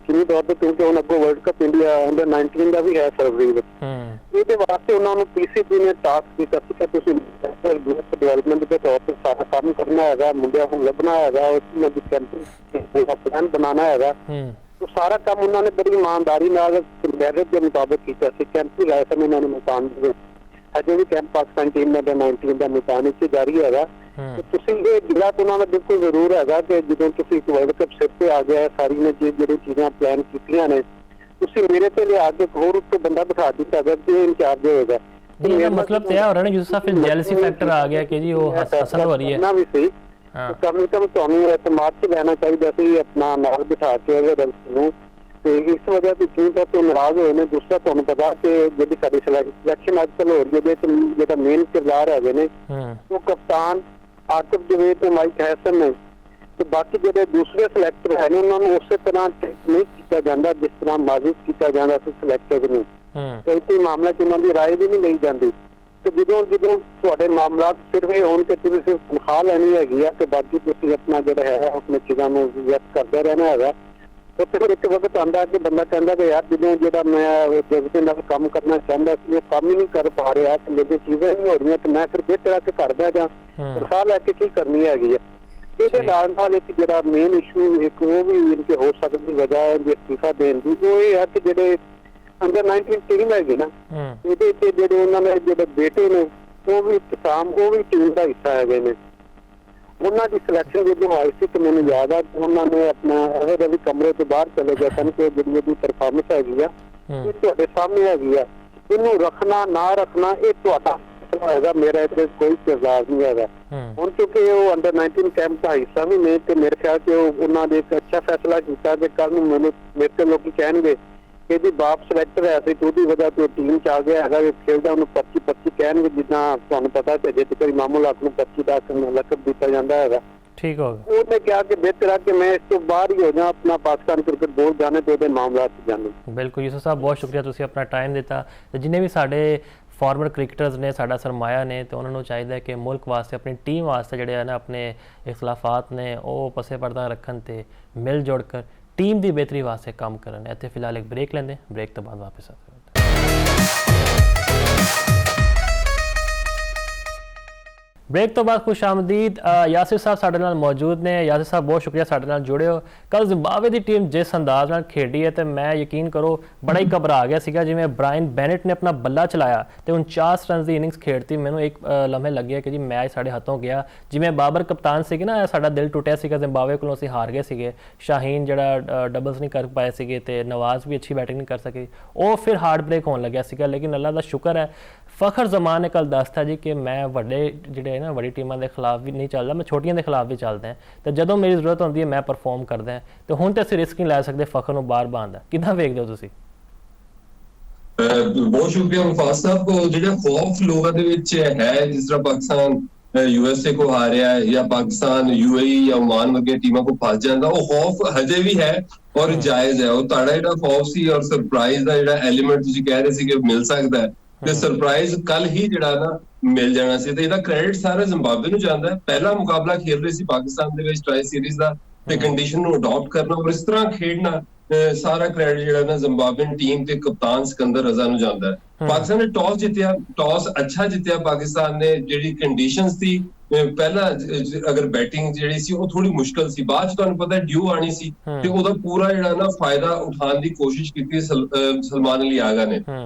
ਜਿਵੇਂ ਤੌਰ ਤੇ, ਕਿਉਂਕਿ ਹੁਣ ਅੱਗੋਂ ਵਰਲਡ ਕੱਪ ਇੰਡੀਆ ਅੰਡਰ 19 ਦਾ ਵੀ ਹੈ ਫਰਵਰੀ ਵਿੱਚ। ਇਹਦੇ ਵਾਸਤੇ ਉਹਨਾਂ ਨੂੰ ਪੀਸੀਬੀ ਨੇ ਟਾਸਕ ਦਿੱਤਾ ਸੀ ਕਿ ਤੁਸੀਂ ਡਿਵੈਲਪਮੈਂਟ ਦੇ ਤੌਰ ਤੇ ਸਾਰਾ ਕੰਮ ਕਰਨਾ ਹੈਗਾ, ਮੁੰਡਿਆਂ ਨੂੰ ਲੱਭਣਾ ਹੈਗਾ, ਉਹਨਾਂ ਦੀ ਕੈਂਪੇਨ ਦਾ ਪਲਾਨ ਬਣਾਉਣਾ ਹੈਗਾ। ਉਹ ਸਾਰਾ ਕੰਮ ਉਹਨਾਂ ਨੇ ਬੜੀ ਇਮਾਨਦਾਰੀ ਨਾਲ ਮੈਰਿਟ ਦੇ ਮੁਤਾਬਕ ਕੀਤਾ ਸੀ। ਕੈਂਪ ਵੀ ਲਾਇਆ ਸੀ ਇਹਨਾਂ ਨੇ ਮੈਦਾਨ ਦੇ ਵਿੱਚ, ਅਜੇ ਵੀ ਕੈਂਪ ਪਾਕਿਸਤਾਨ ਟੀਮ ਦਾ 19 ਦਾ ਮੈਦਾਨ ਵਿੱਚ ਜਾਰੀ ਹੈਗਾ। ਤੁਸੀਂ ਇਹ ਜ਼ਿਲ੍ਹਾ ਤੋਂ ਉਹਨਾਂ ਦਾ ਬਿਲਕੁਲ ਜ਼ਰੂਰ ਹੈਗਾ ਕਿ ਜਦੋਂ ਤੁਸੀਂ ਇੱਕ ਵਰਲਡ ਕੱਪ ਸਿਰ ਤੇ ਆ ਗਿਆ, ਸਾਰੀ ਨੇ ਜਿਹੜੀ ਚੀਜ਼ਾਂ ਪਲਾਨ ਕੀਤੀਆਂ ਨੇ, ਤੁਸੀਂ ਮੇਰੇ ਤੇ ਲਿਆ ਕੇ ਹੋਰ ਉੱਤੇ ਬੰਦਾ ਬਿਠਾ ਦਿੱਤਾ ਹੈਗਾ ਕਿ ਇੰਚਾਰਜ ਹੋਏਗਾ। ਇਹਦਾ ਮਤਲਬ ਤੇ ਹੋ ਰਿਹਾ ਨਾ ਯੂਸਫ, ਫਿਰ ਜੈਲਸੀ ਫੈਕਟਰ ਆ ਗਿਆ ਕਿ ਜੀ ਉਹ ਹਸਨ ਹੋ ਰਹੀ ਹੈ ਨਾ ਵੀ ਸਹੀ। ਕਮ ਸੇ ਕਮ ਤੁਹਾਨੂੰ ਇਤਮਾਦ 'ਚ ਲੈਣਾ ਚਾਹੀਦਾ ਸੀ ਆਪਣਾ ਨਾਲ ਬਿਠਾ ਕੇ ਉਹਦੇ ਨੂੰ, ਤੇ ਇਸ ਵਜ੍ਹਾ ਤੋਂ ਕਿਉਂ ਤਾਂ ਉਹ ਨਾਰਾਜ਼ ਹੋਏ ਨੇ। ਦੂਸਰਾ ਤੁਹਾਨੂੰ ਪਤਾ ਕਿ ਜਿਹੜੀ ਸਾਡੀ ਸਿਲੈਕਸ਼ਨ ਅੱਜ ਕੱਲ੍ਹ ਹੋ ਰਹੀ ਹੈ, ਜਿਹੜਾ ਮੇਨ ਕਿਰਦਾਰ ਹੈਗੇ ਨੇ ਉਹ ਕਪਤਾਨ ਆਕਿਬ ਜਵੇਦ ਤੇ ਮਾਈਕ ਹੈਸਨ ਨੇ, ਤੇ ਬਾਕੀ ਜਿਹੜੇ ਦੂਸਰੇ ਸਿਲੈਕਟਰ ਹੈ ਨੇ ਉਹਨਾਂ ਨੂੰ ਉਸੇ ਤਰ੍ਹਾਂ ਨਹੀਂ ਕੀਤਾ ਜਾਂਦਾ ਜਿਸ ਤਰ੍ਹਾਂ ਮਾਜ਼ੀ ਕੀਤਾ ਜਾਂਦਾ ਸੀ ਸਿਲੈਕਟਰ ਨੂੰ। ਕਈ ਮਾਮਲਾ 'ਚ ਉਹਨਾਂ ਦੀ ਰਾਏ ਵੀ ਨਹੀਂ ਲਈ ਜਾਂਦੀ। ਤੇ ਜਦੋਂ ਤੁਹਾਡੇ ਮਾਮਲਾ ਸਿਰਫ ਇਹ ਹੋਣ ਕਿ ਤੁਸੀਂ ਸਿਰਫ ਤਨਖਾਹ ਲੈਣੀ ਹੈਗੀ ਆ ਤੇ ਬਾਕੀ ਤੁਸੀਂ ਆਪਣਾ ਜਿਹੜਾ ਹੈ ਆਪਣੇ ਚੀਜ਼ਾਂ ਨੂੰ ਵਿਅਕਤ ਕਰਦੇ ਰਹਿਣਾ ਹੈਗਾ, ਉੱਥੇ ਫਿਰ ਇੱਕ ਵਕਤ ਆਉਂਦਾ ਕਿ ਬੰਦਾ ਕਹਿੰਦਾ ਕਿ ਯਾਰ ਜਦੋਂ ਜਿਹੜਾ ਮੈਂ ਜਜ਼ਬੇ ਨਾਲ ਕੰਮ ਕਰਨਾ ਚਾਹੁੰਦਾ ਸੀ ਉਹ ਕੰਮ ਹੀ ਨਹੀਂ ਕਰ ਪਾ ਰਿਹਾ, ਤੇ ਮੇਰੇ ਚੀਜ਼ਾਂ ਨਹੀਂ ਹੋ ਰਹੀਆਂ, ਤੇ ਮੈਂ ਫਿਰ ਇਹ ਤਰ੍ਹਾਂ ਕੇ ਕਰਦਾ ਜਾਂ ਤਨਖਾਹ ਲੈ ਕੇ ਕੀ ਕਰਨੀ ਹੈਗੀ ਹੈ। ਇਹਦੇ ਨਾਲ ਇੱਕ ਜਿਹੜਾ ਮੇਨ ਇਸ਼ੂ ਇੱਕ ਉਹ ਵੀ ਇਨਕੇ ਹੋ ਸਕਦੀ ਵਜ੍ਹਾ ਹੈ ਅਸਤੀਫਾ ਦੇਣ ਦੀ, ਉਹ ਇਹ ਹੈ ਕਿ ਜਿਹੜੇ ਅੰਡਰ 19 ਟੀਮ ਹੈਗੀ ਨਾ, ਇਹਦੇ ਤੇ ਜਿਹੜੇ ਉਹਨਾਂ ਦੇ ਜਿਹੜੇ ਬੇਟੇ ਨੇ ਉਹ ਵੀ ਟੀਮ ਦਾ ਹਿੱਸਾ ਹੈਗੇ ਨੇ। ਉਹਨਾਂ ਦੀ ਸਿਲੈਕਸ਼ਨ ਜਦੋਂ ਹੋਈ ਸੀ ਤੇ ਮੈਨੂੰ ਯਾਦ ਆ ਉਹਨਾਂ ਨੇ ਆਪਣਾ ਇਹਦੇ ਵੀ ਕਮਰੇ ਤੋਂ ਬਾਹਰ ਚਲੇ ਗਏ ਸਨ ਕਿ ਜਿਹੜੀ ਇਹਦੀ ਪਰਫਾਰਮੈਂਸ ਹੈਗੀ ਆ ਇਹ ਤੁਹਾਡੇ ਸਾਹਮਣੇ ਹੈਗੀ ਆ, ਇਹਨੂੰ ਰੱਖਣਾ ਨਾ ਰੱਖਣਾ ਇਹ ਤੁਹਾਡਾ ਹੈਗਾ, ਮੇਰਾ ਇੱਥੇ ਕੋਈ ਕਿਰਦਾਰ ਨਹੀਂ ਹੈਗਾ। ਹੁਣ ਕਿਉਂਕਿ ਉਹ ਅੰਡਰ 19 ਕੈਂਪ ਦਾ ਹਿੱਸਾ ਵੀ ਨੇ ਤੇ ਮੇਰੇ ਖਿਆਲ ਚ ਉਹਨਾਂ ਨੇ ਇੱਕ ਅੱਛਾ ਫੈਸਲਾ ਕੀਤਾ ਕਿ ਕੱਲ ਨੂੰ ਮੇਰੇ ਤੇ ਲੋਕੀ ਕਹਿਣਗੇ ਕਿ ਇਹਦੀ ਬਾਪ ਸਿਲੈਕਟਰ ਹੈ ਸੀ, ਉਹਦੀ ਵਜ੍ਹਾ ਤੋਂ ਟੀਮ ਚ ਆ ਗਿਆ ਹੈਗਾ, ਖੇਡਦਾ ਉਹਨੂੰ 25 ਕਹਿਣਗੇ, ਜਿੱਦਾਂ ਤੁਹਾਨੂੰ ਪਤਾ ਕਿ ਅਜੇ ਤੱਕ ਮਾਮੂ ਲਾਖ ਨੂੰ 25 ਦਾ ਲਕਬ ਦਿੱਤਾ ਜਾਂਦਾ ਹੈਗਾ। ਠੀਕ ਹੋ ਗਿਆ। ਉਹਨੇ ਕਿਹਾ ਕਿ ਬਿਹਤਰ ਹੈ ਕਿ ਮੈਂ ਇਸ ਤੋਂ ਬਾਹਰ ਹੀ ਹੋ ਜਾ, ਆਪਣਾ ਪਾਕਿਸਤਾਨ ਕ੍ਰਿਕਟ ਬੋਰਡ ਜਾਣੇ ਤੇ ਉਹਦੇ ਮਾਮਲਾ ਚ ਜਾਣੇ। ਬਿਲਕੁਲ ਯੂਸਫ ਸਾਹਿਬ, ਬਹੁਤ ਸ਼ੁਕਰੀਆ, ਤੁਸੀਂ ਆਪਣਾ ਟਾਈਮ ਦਿੱਤਾ। ਤੇ ਜਿੰਨੇ ਵੀ ਸਾਡੇ ਫਾਰਮਰ ਕ੍ਰਿਕਟਰਸ ਨੇ, ਸਾਡਾ ਸਰਮਾਇਆ ਨੇ, ਤੇ ਉਹਨਾਂ ਨੂੰ ਚਾਹੀਦਾ ਹੈ ਕਿ ਮੁਲਕ ਵਾਸਤੇ ਆਪਣੀ ਟੀਮ ਵਾਸਤੇ ਜਿਹੜੇ ਹੈ ਨਾ ਆਪਣੇ ਇਖਤਲਾਫਾਤ ਨੇ ਉਹ ਪਸੇ ਪਰਦਾ ਰੱਖਣ ਤੇ ਮਿਲ ਜੁੜ ਕਰ ਟੀਮ ਦੀ ਬਿਹਤਰੀ ਵਾਸਤੇ ਕੰਮ ਕਰਨ। ਇੱਥੇ ਫਿਲਹਾਲ ਇੱਕ ਬ੍ਰੇਕ ਲੈਂਦੇ, ਬ੍ਰੇਕ ਤੋਂ ਬਾਅਦ ਵਾਪਸ ਆਉਂਦੇ। ਬ੍ਰੇਕ ਤੋਂ ਬਾਅਦ ਖੁਸ਼ ਆਮਦੀਦ। ਯਾਸਿਰ ਸਾਹਿਬ ਸਾਡੇ ਨਾਲ ਮੌਜੂਦ ਨੇ। ਯਾਸਿਰ ਸਾਹਿਬ, ਬਹੁਤ ਸ਼ੁਕਰੀਆ ਸਾਡੇ ਨਾਲ ਜੁੜੇ ਹੋ। ਕੱਲ ਜ਼ਿੰਬਾਬਵੇ ਦੀ ਟੀਮ ਜਿਸ ਅੰਦਾਜ਼ ਨਾਲ ਖੇਡੀ ਹੈ ਤੇ ਮੈਂ ਯਕੀਨ ਕਰੋ ਬੜਾ ਹੀ ਘਬਰਾ ਗਿਆ ਸੀਗਾ। ਜਿਵੇਂ ਬ੍ਰਾਇਨ ਬੈਨਟ ਨੇ ਆਪਣਾ ਬੱਲਾ ਚਲਾਇਆ ਤੇ 49 ਰਨਸ ਦੀ ਇਨਿੰਗਸ ਖੇਡਤੀ, ਮੈਨੂੰ ਇੱਕ ਲਮਹੇ ਲੱਗਿਆ ਕਿ ਜੀ ਮੈਚ ਸਾਡੇ ਹੱਥੋਂ ਗਿਆ। ਜਿਵੇਂ ਬਾਬਰ ਕਪਤਾਨ ਸੀਗੇ ਨਾ, ਸਾਡਾ ਦਿਲ ਟੁੱਟਿਆ ਸੀਗਾ, ਜ਼ਿੰਬਾਬਵੇ ਕੋਲੋਂ ਅਸੀਂ ਹਾਰ ਗਏ ਸੀਗੇ। ਸ਼ਾਹੀਨ ਜਿਹੜਾ ਡਬਲਸ ਨਹੀਂ ਕਰ ਪਾਏ ਸੀਗੇ ਤੇ ਨਵਾਜ਼ ਵੀ ਅੱਛੀ ਬੈਟਿੰਗ ਨਹੀਂ ਕਰ ਸਕੇ, ਉਹ ਫਿਰ ਹਾਰਡ ਬ੍ਰੇਕ ਹੋਣ ਲੱਗਿਆ ਸੀਗਾ। ਲੇਕਿਨ ਅੱਲਾ ਦਾ ਸ਼ੁਕਰ ਹੈ, ਫਖਰ ਜ਼ਮਾਨ ਨੇ ਕੱਲ ਦੱਸਤਾ ਜੀ ਕਿ ਮੈਂ ਵੱਡੇ ਜਿਹੜੇ ਨਾ ਵੱਡੀ ਟੀਮਾਂ ਦੇ ਖਿਲਾਫ ਵੀ ਨਹੀਂ ਚੱਲਦਾ, ਮੈਂ ਛੋਟੀਆਂ ਦੇ ਖਿਲਾਫ ਵੀ ਚੱਲਦਾ ਤੇ ਜਦੋਂ ਮੇਰੀ ਜ਼ਰੂਰਤ ਹੁੰਦੀ ਹੈ ਮੈਂ ਪਰਫਾਰਮ ਕਰਦਾ। ਤੇ ਹੁਣ ਤੇ ਅਸੀਂ ਰਿਸਕ ਨਹੀਂ ਲੈ ਸਕਦੇ ਫਖਰ ਨੂੰ ਬਾਹਰ ਬਾਂਧਦਾ। ਕਿੱਦਾਂ ਵੇਖਦੇ ਹੋ ਤੁਸੀਂ? ਬਹੁਤ ਸ਼ੁਕਰੀਆ ਮੁਫਾਜ਼ ਸਾਹਿਬ। ਜਿਹੜਾ ਖੌਫ ਲੋਕਾਂ ਦੇ ਵਿੱਚ ਹੈ, ਜਿਸ ਤਰ੍ਹਾਂ ਪਾਕਿਸਤਾਨ USA ਕੋ ਹਾਰਿਆ ਹੈ ਜਾਂ ਪਾਕਿਸਤਾਨ UAE ਜਾਂ ਓਮਾਨ ਵਰਗੀਆਂ ਟੀਮਾਂ ਕੋ ਫਸ ਜਾਂਦਾ, ਉਹ ਖੌਫ ਹਜੇ ਵੀ ਹੈ ਔਰ ਜਾਇਜ਼ ਹੈ। ਉਹ ਤੁਹਾਡਾ ਜਿਹੜਾ ਖੌਫ ਸੀ ਔਰ ਸਰਪ੍ਰਾਈਜ਼ ਦਾ ਜਿਹੜਾ ਐਲੀਮੈਂਟ ਤੁਸੀਂ ਕਹਿ ਰਹੇ ਸੀ ਕਿ ਮਿਲ ਸਕਦਾ ਹੈ, ਤੇ ਸਰਪ੍ਰਾਈਜ਼ ਕੱਲ ਹੀ ਜਿਹੜਾ ਨਾ ਮਿਲ ਜਾਣਾ ਸੀ। ਤੇ ਇਹਦਾ ਕ੍ਰੈਡਿਟ ਸਾਰਾ ਜ਼ਿੰਬਾਬਵੇ ਨੂੰ ਜਾਂਦਾ ਹੈ। ਪਹਿਲਾ ਮੁਕਾਬਲਾ ਖੇਡ ਰਹੇ ਸੀ ਪਾਕਿਸਤਾਨ ਦੇ ਵਿੱਚ ਟਰਾਈ ਸੀਰੀਜ਼ ਦਾ, ਤੇ ਕੰਡੀਸ਼ਨ ਨੂੰ ਅਡਾਪਟ ਕਰਨਾ ਔਰ ਇਸ ਤਰ੍ਹਾਂ ਖੇਡਣਾ, ਸਾਰਾ ਕ੍ਰੈਡਿਟ ਜਿਹੜਾ ਨਾ ਜ਼ਿੰਬਾਬਵੇਨ ਟੀਮ ਤੇ ਕਪਤਾਨ ਸਿਕੰਦਰ ਰਜ਼ਾ ਨੂੰ ਜਾਂਦਾ ਹੈ। ਪਾਕਿਸਤਾਨ ਨੇ ਟਾਸ ਜਿੱਤਿਆ, ਟਾਸ ਅੱਛਾ ਜਿੱਤਿਆ ਪਾਕਿਸਤਾਨ ਨੇ। ਜਿਹੜੀ ਕੰਡੀਸ਼ਨਸ ਸੀ, ਪਹਿਲਾਂ ਅਗਰ ਬੈਟਿੰਗ ਜਿਹੜੀ ਸੀ ਉਹ ਥੋੜੀ ਮੁਸ਼ਕਲ ਸੀ, ਬਾਅਦ ਚ ਤੁਹਾਨੂੰ ਪਤਾ ਡਿਊ ਆਣੀ ਸੀ ਤੇ ਉਹਦਾ ਪੂਰਾ ਜਿਹੜਾ ਨਾ ਫਾਇਦਾ ਉਠਾਉਣ ਦੀ ਕੋਸ਼ਿਸ਼ ਕੀਤੀ ਸਲਮਾਨ ਅਲੀ ਆਗਾ ਨੇ।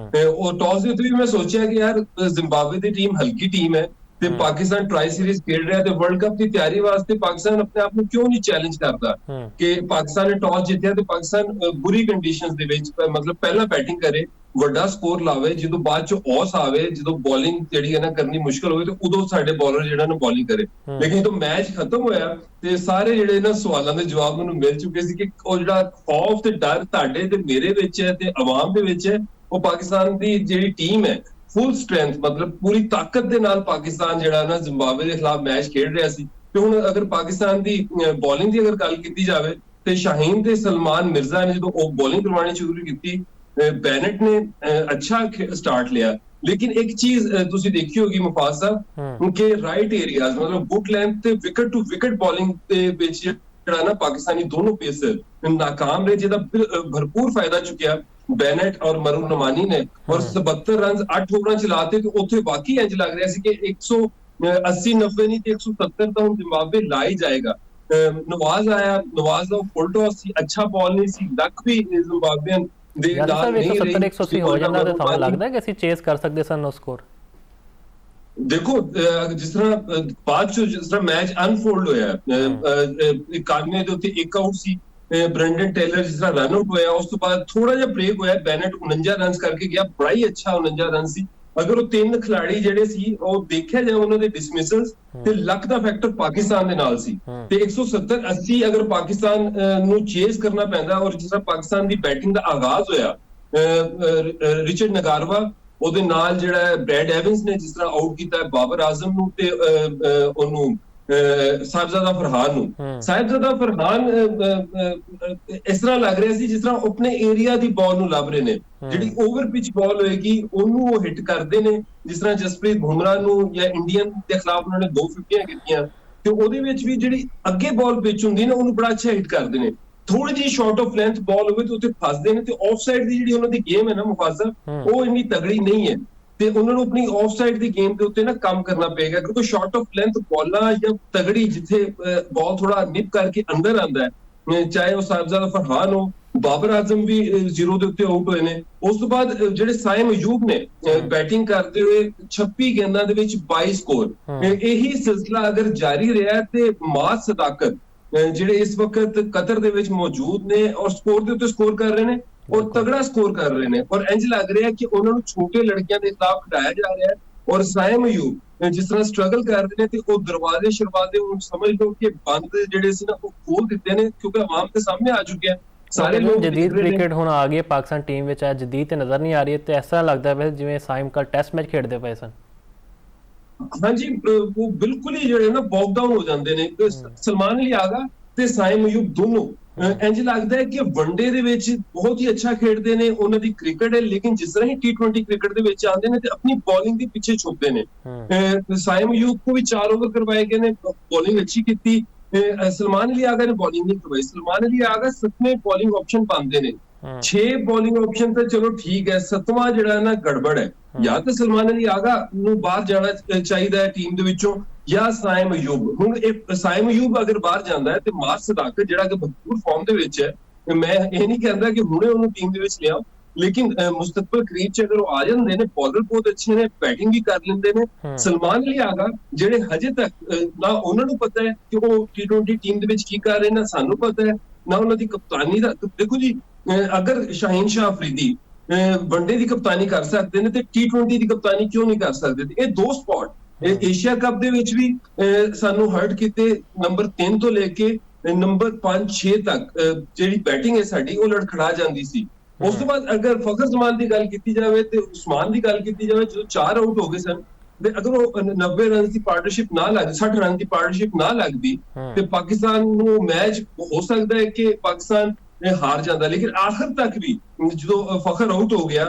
ਉਹ ਟਾਸ ਦੇ ਉੱਤੇ ਵੀ ਮੈਂ ਸੋਚਿਆ ਕਿ ਯਾਰ ਜ਼ਿੰਬਾਬਵੇ ਦੀ ਟੀਮ ਹਲਕੀ ਟੀਮ ਹੈ ਤੇ ਪਾਕਿਸਤਾਨ ਟਰਾਈ ਸੀਰੀਜ਼ ਖੇਡ ਰਿਹਾ, ਤੇ ਵਰਲਡ ਕੱਪ ਦੀ ਤਿਆਰੀ ਵਾਸਤੇ ਪਾਕਿਸਤਾਨ ਆਪਣੇ ਆਪ ਨੂੰ ਕਿਉਂ ਨਹੀਂ ਚੈਲੰਜ ਕਰਦਾ ਕਿ ਪਾਕਿਸਤਾਨ ਨੇ ਟਾਸ ਜਿੱਤਿਆ ਤੇ ਪਾਕਿਸਤਾਨ ਬੁਰੀ ਕੰਡੀਸ਼ਨਸ ਦੇ ਵਿੱਚ ਮਤਲਬ ਪਹਿਲਾਂ ਬੈਟਿੰਗ ਕਰੇ, ਵੱਡਾ ਸਕੋਰ ਲਾਵੇ, ਜਦੋਂ ਬਾਅਦ ਚ ਔਸ ਆਵੇ, ਜਦੋਂ ਬੋਲਿੰਗ ਜਿਹੜੀ ਹੈ ਨਾ ਕਰਨੀ ਮੁਸ਼ਕਲ ਹੋਵੇ ਤੇ ਉਦੋਂ ਸਾਡੇ ਬੋਲਰ ਜਿਹੜਾ ਨਾ ਬੋਲਿੰਗ ਕਰੇ। ਲੇਕਿਨ ਜਦੋਂ ਮੈਚ ਖਤਮ ਹੋਇਆ ਤੇ ਸਾਰੇ ਜਿਹੜੇ ਨਾ ਸਵਾਲਾਂ ਦੇ ਜਵਾਬ ਮੈਨੂੰ ਮਿਲ ਚੁੱਕੇ ਸੀ ਕਿ ਉਹ ਜਿਹੜਾ ਖੌਫ ਤੇ ਡਰ ਤੁਹਾਡੇ ਤੇ ਮੇਰੇ ਵਿੱਚ ਹੈ ਤੇ ਆਵਾਮ ਦੇ ਵਿੱਚ ਹੈ, ਉਹ ਪਾਕਿਸਤਾਨ ਦੀ ਜਿਹੜੀ ਟੀਮ ਹੈ ਫੁੱਲ ਸਟਰੈਂਥ ਮਤਲਬ ਪੂਰੀ ਤਾਕਤ ਦੇ ਨਾਲ ਪਾਕਿਸਤਾਨ ਜਿਹੜਾ ਨਾ ਜ਼ਿੰਬਾਬਵੇ ਦੇ ਖਿਲਾਫ ਮੈਚ ਖੇਡ ਰਿਹਾ ਸੀ। ਤੇ ਹੁਣ ਅਗਰ ਪਾਕਿਸਤਾਨ ਦੀ ਬੋਲਿੰਗ ਦੀ ਅਗਰ ਗੱਲ ਕੀਤੀ ਜਾਵੇ ਤੇ ਸ਼ਾਹੀਨ ਤੇ ਸਲਮਾਨ ਮਿਰਜ਼ਾ ਨੇ ਜਦੋਂ ਉਹ ਬੋਲਿੰਗ ਕਰਵਾਉਣੀ ਸ਼ੁਰੂ ਕੀਤੀ, ਬੈਨਟ ਨੇ ਅੱਛਾ ਸਟਾਰਟ ਲਿਆ। ਲੇਕਿਨ ਇੱਕ ਚੀਜ਼ ਤੁਸੀਂ ਦੇਖੀ ਹੋਗੀ ਮੁਫਾਜ਼ ਸਾਹਿਬ ਕਿ ਰਾਈਟ ਏਰੀਆਜ਼ ਮਤਲਬ ਬੁੱਟ ਲੈਂਥ ਤੇ ਵਿਕਟ ਟੂ ਵਿਕਟ ਬੋਲਿੰਗ ਦੇ ਵਿੱਚ ਜਿਹੜਾ ਨਾ ਪਾਕਿਸਤਾਨੀ ਦੋਨੋਂ ਪੇਸਰ ਨਾਕਾਮ ਰਹੇ, ਜਿਹਦਾ ਭਰਪੂਰ ਫਾਇਦਾ ਚੁੱਕਿਆ ਬੈਨਟ ਔਰ ਮरून ਨਮਾਨੀ ਨੇ। ਔਰ 77 ਰਨ 8 ਓਵਰਾਂ ਚ ਲਾਤੇ ਤੇ ਉੱਥੇ ਬਾਕੀ ਇੰਜ ਲੱਗ ਰਿਹਾ ਸੀ ਕਿ 180-90 ਨਹੀਂ ਤੇ 170 ਤਾਂ ਹੁਣ ਜ਼ਿੰਬਾਬਵੇ ਲਾ ਹੀ ਜਾਏਗਾ। ਨਵਾਜ਼ ਆਇਆ, ਨਵਾਜ਼ ਦਾ ਫੁੱਲ ਟਾਸ ਸੀ, ਅੱਛਾ ਬਾਲ ਨਹੀਂ ਸੀ, ਲੱਕ ਵੀ ਜ਼ਿੰਬਾਬਵੇਨ ਦੇ ਨਾਲ ਨਹੀਂ ਰਹੀ। 170-180 ਹੋ ਜਾਂਦਾ ਤੇ ਤੁਹਾਨੂੰ ਲੱਗਦਾ ਕਿ ਅਸੀਂ ਚੇਸ ਕਰ ਸਕਦੇ ਸਨ ਉਹ ਸਕੋਰ? ਦੇਖੋ ਜਿਸ ਤਰ੍ਹਾਂ ਬਾਅਦ ਚ ਜਿਸ ਤਰ੍ਹਾਂ ਮੈਚ ਅਨਫੋਲਡ ਹੋਇਆ, 91 ਦੇ ਉੱਤੇ ਇੱਕ ਆਊਟ ਸੀ ਬ੍ਰੈਂਡਨ ਟੇਲਰ, ਜਿਸ ਤਰ੍ਹਾਂ ਰਨ ਆਊਟ ਹੋਇਆ ਉਸ ਤੋਂ ਬਾਅਦ ਥੋੜਾ ਜਿਹਾ ਬ੍ਰੇਕ ਹੋਇਆ, ਬੈਨਟ 49 ਰਨਸ ਕਰਕੇ ਗਿਆ, ਬੜਾ ਹੀ ਅੱਛਾ 49 ਰਨ ਸੀ। ਅਗਰ ਉਹ ਤਿੰਨ ਖਿਲਾੜੀ ਜਿਹੜੇ ਸੀ ਉਹ ਦੇਖਿਆ ਜਾਏ ਉਹਨਾਂ ਦੇ ਡਿਸਮਿਸਲਸ ਤੇ ਲੱਕ ਦਾ ਫੈਕਟਰ ਪਾਕਿਸਤਾਨ ਦੇ ਨਾਲ ਸੀ ਤੇ 170-80 ਅਗਰ ਪਾਕਿਸਤਾਨ ਨੂੰ ਚੇਸ ਕਰਨਾ ਪੈਂਦਾ। ਔਰ ਜਿਸ ਤਰ੍ਹਾਂ ਪਾਕਿਸਤਾਨ ਦੀ ਬੈਟਿੰਗ ਦਾ ਆਗਾਜ਼ ਹੋਇਆ, ਰਿਚਰਡ ਨਗਾਰਵਾ ਉਹਦੇ ਨਾਲ ਜਿਹੜਾ ਬ੍ਰੈਡ ਐਵਨਸ ਨੇ ਜਿਸ ਤਰ੍ਹਾਂ ਆਊਟ ਕੀਤਾ ਬਾਬਰ ਆਜ਼ਮ ਨੂੰ ਤੇ ਉਹਨੂੰ ਸਾਹਿਬਜ਼ਾਦਾ ਫਰਹਾਨ ਨੂੰ। ਸਾਹਿਬਜ਼ਾਦਾ ਫਰਹਾਨ ਇਸ ਤਰ੍ਹਾਂ ਲੱਗ ਰਿਹਾ ਸੀ ਜਿਸ ਤਰ੍ਹਾਂ ਆਪਣੇ ਏਰੀਆ ਦੀ ਬਾਲ ਨੂੰ ਲੱਭ ਰਹੇ ਨੇ, ਜਿਹੜੀ ਓਵਰ ਪਿਚ ਬਾਲ ਹੋਏਗੀ ਉਹਨੂੰ ਉਹ ਹਿੱਟ ਕਰਦੇ ਨੇ। ਜਿਸ ਤਰ੍ਹਾਂ ਜਸਪ੍ਰੀਤ ਬੁਮਰਾਹ ਨੂੰ ਜਾਂ ਇੰਡੀਅਨ ਦੇ ਖਿਲਾਫ ਉਹਨਾਂ ਨੇ 2 ਫਿਫਟੀਆਂ ਕੀਤੀਆਂ ਤੇ ਉਹਦੇ ਵਿੱਚ ਵੀ ਜਿਹੜੀ ਅੱਗੇ ਬਾਲ ਪਿਚ ਹੁੰਦੀ ਨਾ ਉਹਨੂੰ ਬੜਾ ਅੱਛਾ ਹਿੱਟ ਕਰਦੇ ਨੇ। ਥੋੜੀ ਜਿਹੀ ਸ਼ਾਰਟ ਆਫ ਲੈਂਥ ਬਾਲ ਹੋਵੇ ਤੇ ਉੱਥੇ ਫਸਦੇ ਨੇ ਤੇ ਆਫ ਸਾਈਡ ਦੀ ਜਿਹੜੀ ਉਹਨਾਂ ਦੀ ਗੇਮ ਹੈ ਨਾ ਮੁਫਾਜ਼ਲ, ਉਹ ਇੰਨੀ ਤਗੜੀ ਨਹੀਂ ਹੈ ਤੇ ਉਹਨਾਂ ਨੂੰ ਆਪਣੀ ਆਫ ਸਾਈਡ ਦੀ ਗੇਮ ਦੇ ਉੱਤੇ ਨਾ ਕੰਮ ਕਰਨਾ ਪਏਗਾ, ਕਿਉਂਕਿ ਸ਼ਾਰਟ ਆਫ ਲੈਂਥ ਬਾਲਾਂ ਜਾਂ ਤਗੜੀ ਜਿੱਥੇ ਬਾਲ ਥੋੜਾ ਨਿਪ ਕਰਕੇ ਅੰਦਰ ਆਉਂਦਾ ਹੈ, ਚਾਹੇ ਉਹ ਸਾਹਿਬਜ਼ਾਦਾ ਫਰਹਾਨ ਹੋ, ਬਾਬਰ ਆਜ਼ਮ ਵੀ 0 ਦੇ ਉੱਤੇ ਆਊਟ ਹੋਏ ਨੇ। ਉਸ ਤੋਂ ਬਾਅਦ ਜਿਹੜੇ ਸਾਇਮ ਅਯੂਬ ਨੇ ਬੈਟਿੰਗ ਕਰਦੇ ਹੋਏ 26 ਗੇਂਦਾਂ ਦੇ ਵਿੱਚ 22 ਸਕੋਰ, ਇਹੀ ਸਿਲਸਿਲਾ ਅਗਰ ਜਾਰੀ ਰਿਹਾ ਤੇ ਮਾਸ ਸਦਾਕਤ ਜਿਹੜੇ ਇਸ ਵਕਤ ਕਤਰ ਦੇ ਵਿੱਚ ਮੌਜੂਦ ਨੇ ਔਰ ਸਕੋਰ ਦੇ ਉੱਤੇ ਸਕੋਰ ਕਰ ਰਹੇ ਨੇ ਔਰ ਤਗੜਾ ਸਕੋਰ ਕਰ ਰਹੇ ਨੇ ਔਰ ਇੰਜ ਲੱਗ ਰਿਹਾ ਕਿ ਉਹਨਾਂ ਨੂੰ ਛੋਟੇ ਲੜਕਿਆਂ ਦੇ ਖਿਲਾਫ ਖਿਡਾਇਆ ਜਾ ਰਿਹਾ ਹੈ। ਔਰ ਸਾਇਮ ਅਯੂਬ ਜਿਸ ਤਰ੍ਹਾਂ ਸਟਰਗਲ ਕਰ ਰਹੇ ਨੇ ਤੇ ਉਹ ਦਰਵਾਜ਼ੇ ਸ਼ਰਵਾਜ਼ੇ ਹੁਣ ਸਮਝ ਲਓ ਕਿ ਬੰਦ ਜਿਹੜੇ ਸੀ ਨਾ ਉਹ ਖੋਲ ਦਿੱਤੇ ਨੇ, ਕਿਉਂਕਿ ਆਵਾਮ ਦੇ ਸਾਹਮਣੇ ਆ ਚੁੱਕਿਆ। ਸਾਰੇ ਲੋਕ ਜਦੀਦ ਕ੍ਰਿਕਟ ਹੁਣ ਆ ਗਈ ਪਾਕਿਸਤਾਨ ਟੀਮ ਵਿੱਚ ਹੈ, ਜਦੀਦ ਤੇ ਨਜ਼ਰ ਨਹੀਂ ਆ ਰਹੀ ਤੇ ਐਸਾ ਲੱਗਦਾ ਪਿਆ ਜਿਵੇਂ ਸਾਇਮ ਕੱਲ ਟੈਸਟ ਮੈਚ ਖੇਡਦੇ ਪਏ ਸਨ। ਹਾਂਜੀ ਉਹ ਬਿਲਕੁਲ ਹੀ ਜਿਹੜੇ ਨਾ ਬੌਕ ਡਾਊਨ ਹੋ ਜਾਂਦੇ ਨੇ। ਸਲਮਾਨ ਅਲੀ ਆਗਾ ਤੇ ਸਾਇਮ ਅਯੂਬ ਦੋਨੋਂ ਇੰਜ ਲੱਗਦਾ ਹੈ ਕਿ ਵਨਡੇ ਦੇ ਵਿੱਚ ਬਹੁਤ ਹੀ ਅੱਛਾ ਖੇਡਦੇ ਨੇ, ਉਹਨਾਂ ਦੀ ਕ੍ਰਿਕਟ ਹੈ, ਲੇਕਿਨ ਜਿਸ ਤਰ੍ਹਾਂ ਹੀ T20 ਕ੍ਰਿਕਟ ਦੇ ਵਿੱਚ ਆਉਂਦੇ ਨੇ ਤੇ ਆਪਣੀ ਬੋਲਿੰਗ ਦੇ ਪਿੱਛੇ ਛੁਪਦੇ ਨੇ। ਸਾਇਮ ਅਯੂਬ को भी 4 ओवर करवाए गए ने, बॉलिंग अच्छी की। सलमान अली आगा ने बॉलिंग नहीं करवाई। सलमान अली आगा 7वें बॉलिंग ऑप्शन पाते ने, 6 बॉलिंग ऑप्शन तो चलो ठीक है, 7वां ਜਿਹੜਾ ਨਾ ਗੜਬੜ ਹੈ। ਜਾਂ ਤਾਂ ਸਲਮਾਨ ਅਲੀ ਆਗਾ ਨੂੰ ਬਾਹਰ ਜਾਣਾ ਚਾਹੀਦਾ ਹੈ ਟੀਮ ਦੇ ਵਿੱਚੋਂ ਜਾਂ ਸਾਇਮ ਅਯੂਬ। ਹੁਣ ਇਹ ਸਾਇਮ ਅਯੂਬ ਅਗਰ ਬਾਹਰ ਜਾਂਦਾ ਹੈ ਤੇ ਮਾਸ ਸਦਾਕਤ ਜਿਹੜਾ ਕਿ ਭਰਪੂਰ ਫਾਰਮ ਦੇ ਵਿੱਚ ਹੈ, ਮੈਂ ਇਹ ਨਹੀਂ ਕਹਿੰਦਾ ਕਿ ਹੁਣੇ ਉਹਨੂੰ ਟੀਮ ਦੇ ਵਿੱਚ ਲਿਆਓ, ਲੇਕਿਨ ਮੁਸਤਕਬਲ ਕਰੀਬ ਚ ਅਗਰ ਉਹ ਆ ਜਾਂਦੇ ਨੇ, ਬॉलर ਬਹੁਤ ਅੱਛੇ ਨੇ, ਬੈਟਿੰਗ ਵੀ ਕਰ ਲੈਂਦੇ ਨੇ। ਸਲਮਾਨ ਅਲੀ ਆਗਾ ਜਿਹੜੇ ਹਜੇ ਤੱਕ ਨਾ ਉਹਨਾਂ ਨੂੰ ਪਤਾ ਹੈ ਕਿ ਉਹ T20 ਟੀਮ ਦੇ ਵਿੱਚ ਕੀ ਕਰ ਰਹੇ ਨੇ, ਸਾਨੂੰ ਪਤਾ ਹੈ ਨਾ ਉਹਨਾਂ ਦੀ ਕਪਤਾਨੀ ਦਾ। ਦੇਖੋ ਜੀ, ਅਗਰ ਸ਼ਾਹੀਨ ਸ਼ਾਹ ਅਫਰੀਦੀ ਵਨਡੇ ਦੀ ਕਪਤਾਨੀ ਕਰ ਸਕਦੇ ਨੇ ਤੇ T20 ਦੀ ਕਪਤਾਨੀ ਕਿਉਂ ਨਹੀਂ ਕਰ ਸਕਦੇ? ਇਹ 2 ਸਪੌਟ ਏਸ਼ੀਆ ਕੱਪ ਦੇ ਵਿੱਚ ਵੀ ਸਾਨੂੰ ਹਰਟ ਕੀਤੇ, ਨੰਬਰ 3 ਤੋਂ ਲੈ ਕੇ ਨੰਬਰ 5-6 ਤੱਕ ਜਿਹੜੀ ਬੈਟਿੰਗ ਹੈ ਸਾਡੀ ਉਹ ਲੜਖੜਾ ਜਾਂਦੀ ਸੀ। ਉਸ ਤੋਂ ਬਾਅਦ ਅਗਰ ਫਖਰ ਜ਼ਮਾਨ ਦੀ ਗੱਲ ਕੀਤੀ ਜਾਵੇ ਤੇ ਉਸਮਾਨ ਦੀ ਗੱਲ ਕੀਤੀ ਜਾਵੇ, ਜਦੋਂ 4 ਆਊਟ ਹੋ ਗਏ ਸਨ ਤੇ ਅਗਰ ਉਹ 90 ਰਨ ਦੀ ਪਾਰਟਨਰਸ਼ਿਪ ਨਾ ਲੱਗਦੀ, 60 ਰਨ ਦੀ ਪਾਰਟਨਰਸ਼ਿਪ ਨਾ ਲੱਗਦੀ ਤੇ ਪਾਕਿਸਤਾਨ ਨੂੰ ਮੈਚ ਹੋ ਸਕਦਾ ਹੈ ਕਿ ਪਾਕਿਸਤਾਨ ਹਾਰ ਜਾਂਦਾ। ਲੇਕਿਨ ਆਖਰ ਤੱਕ ਵੀ ਜਦੋਂ ਫਖਰ ਆਊਟ ਹੋ ਗਿਆ,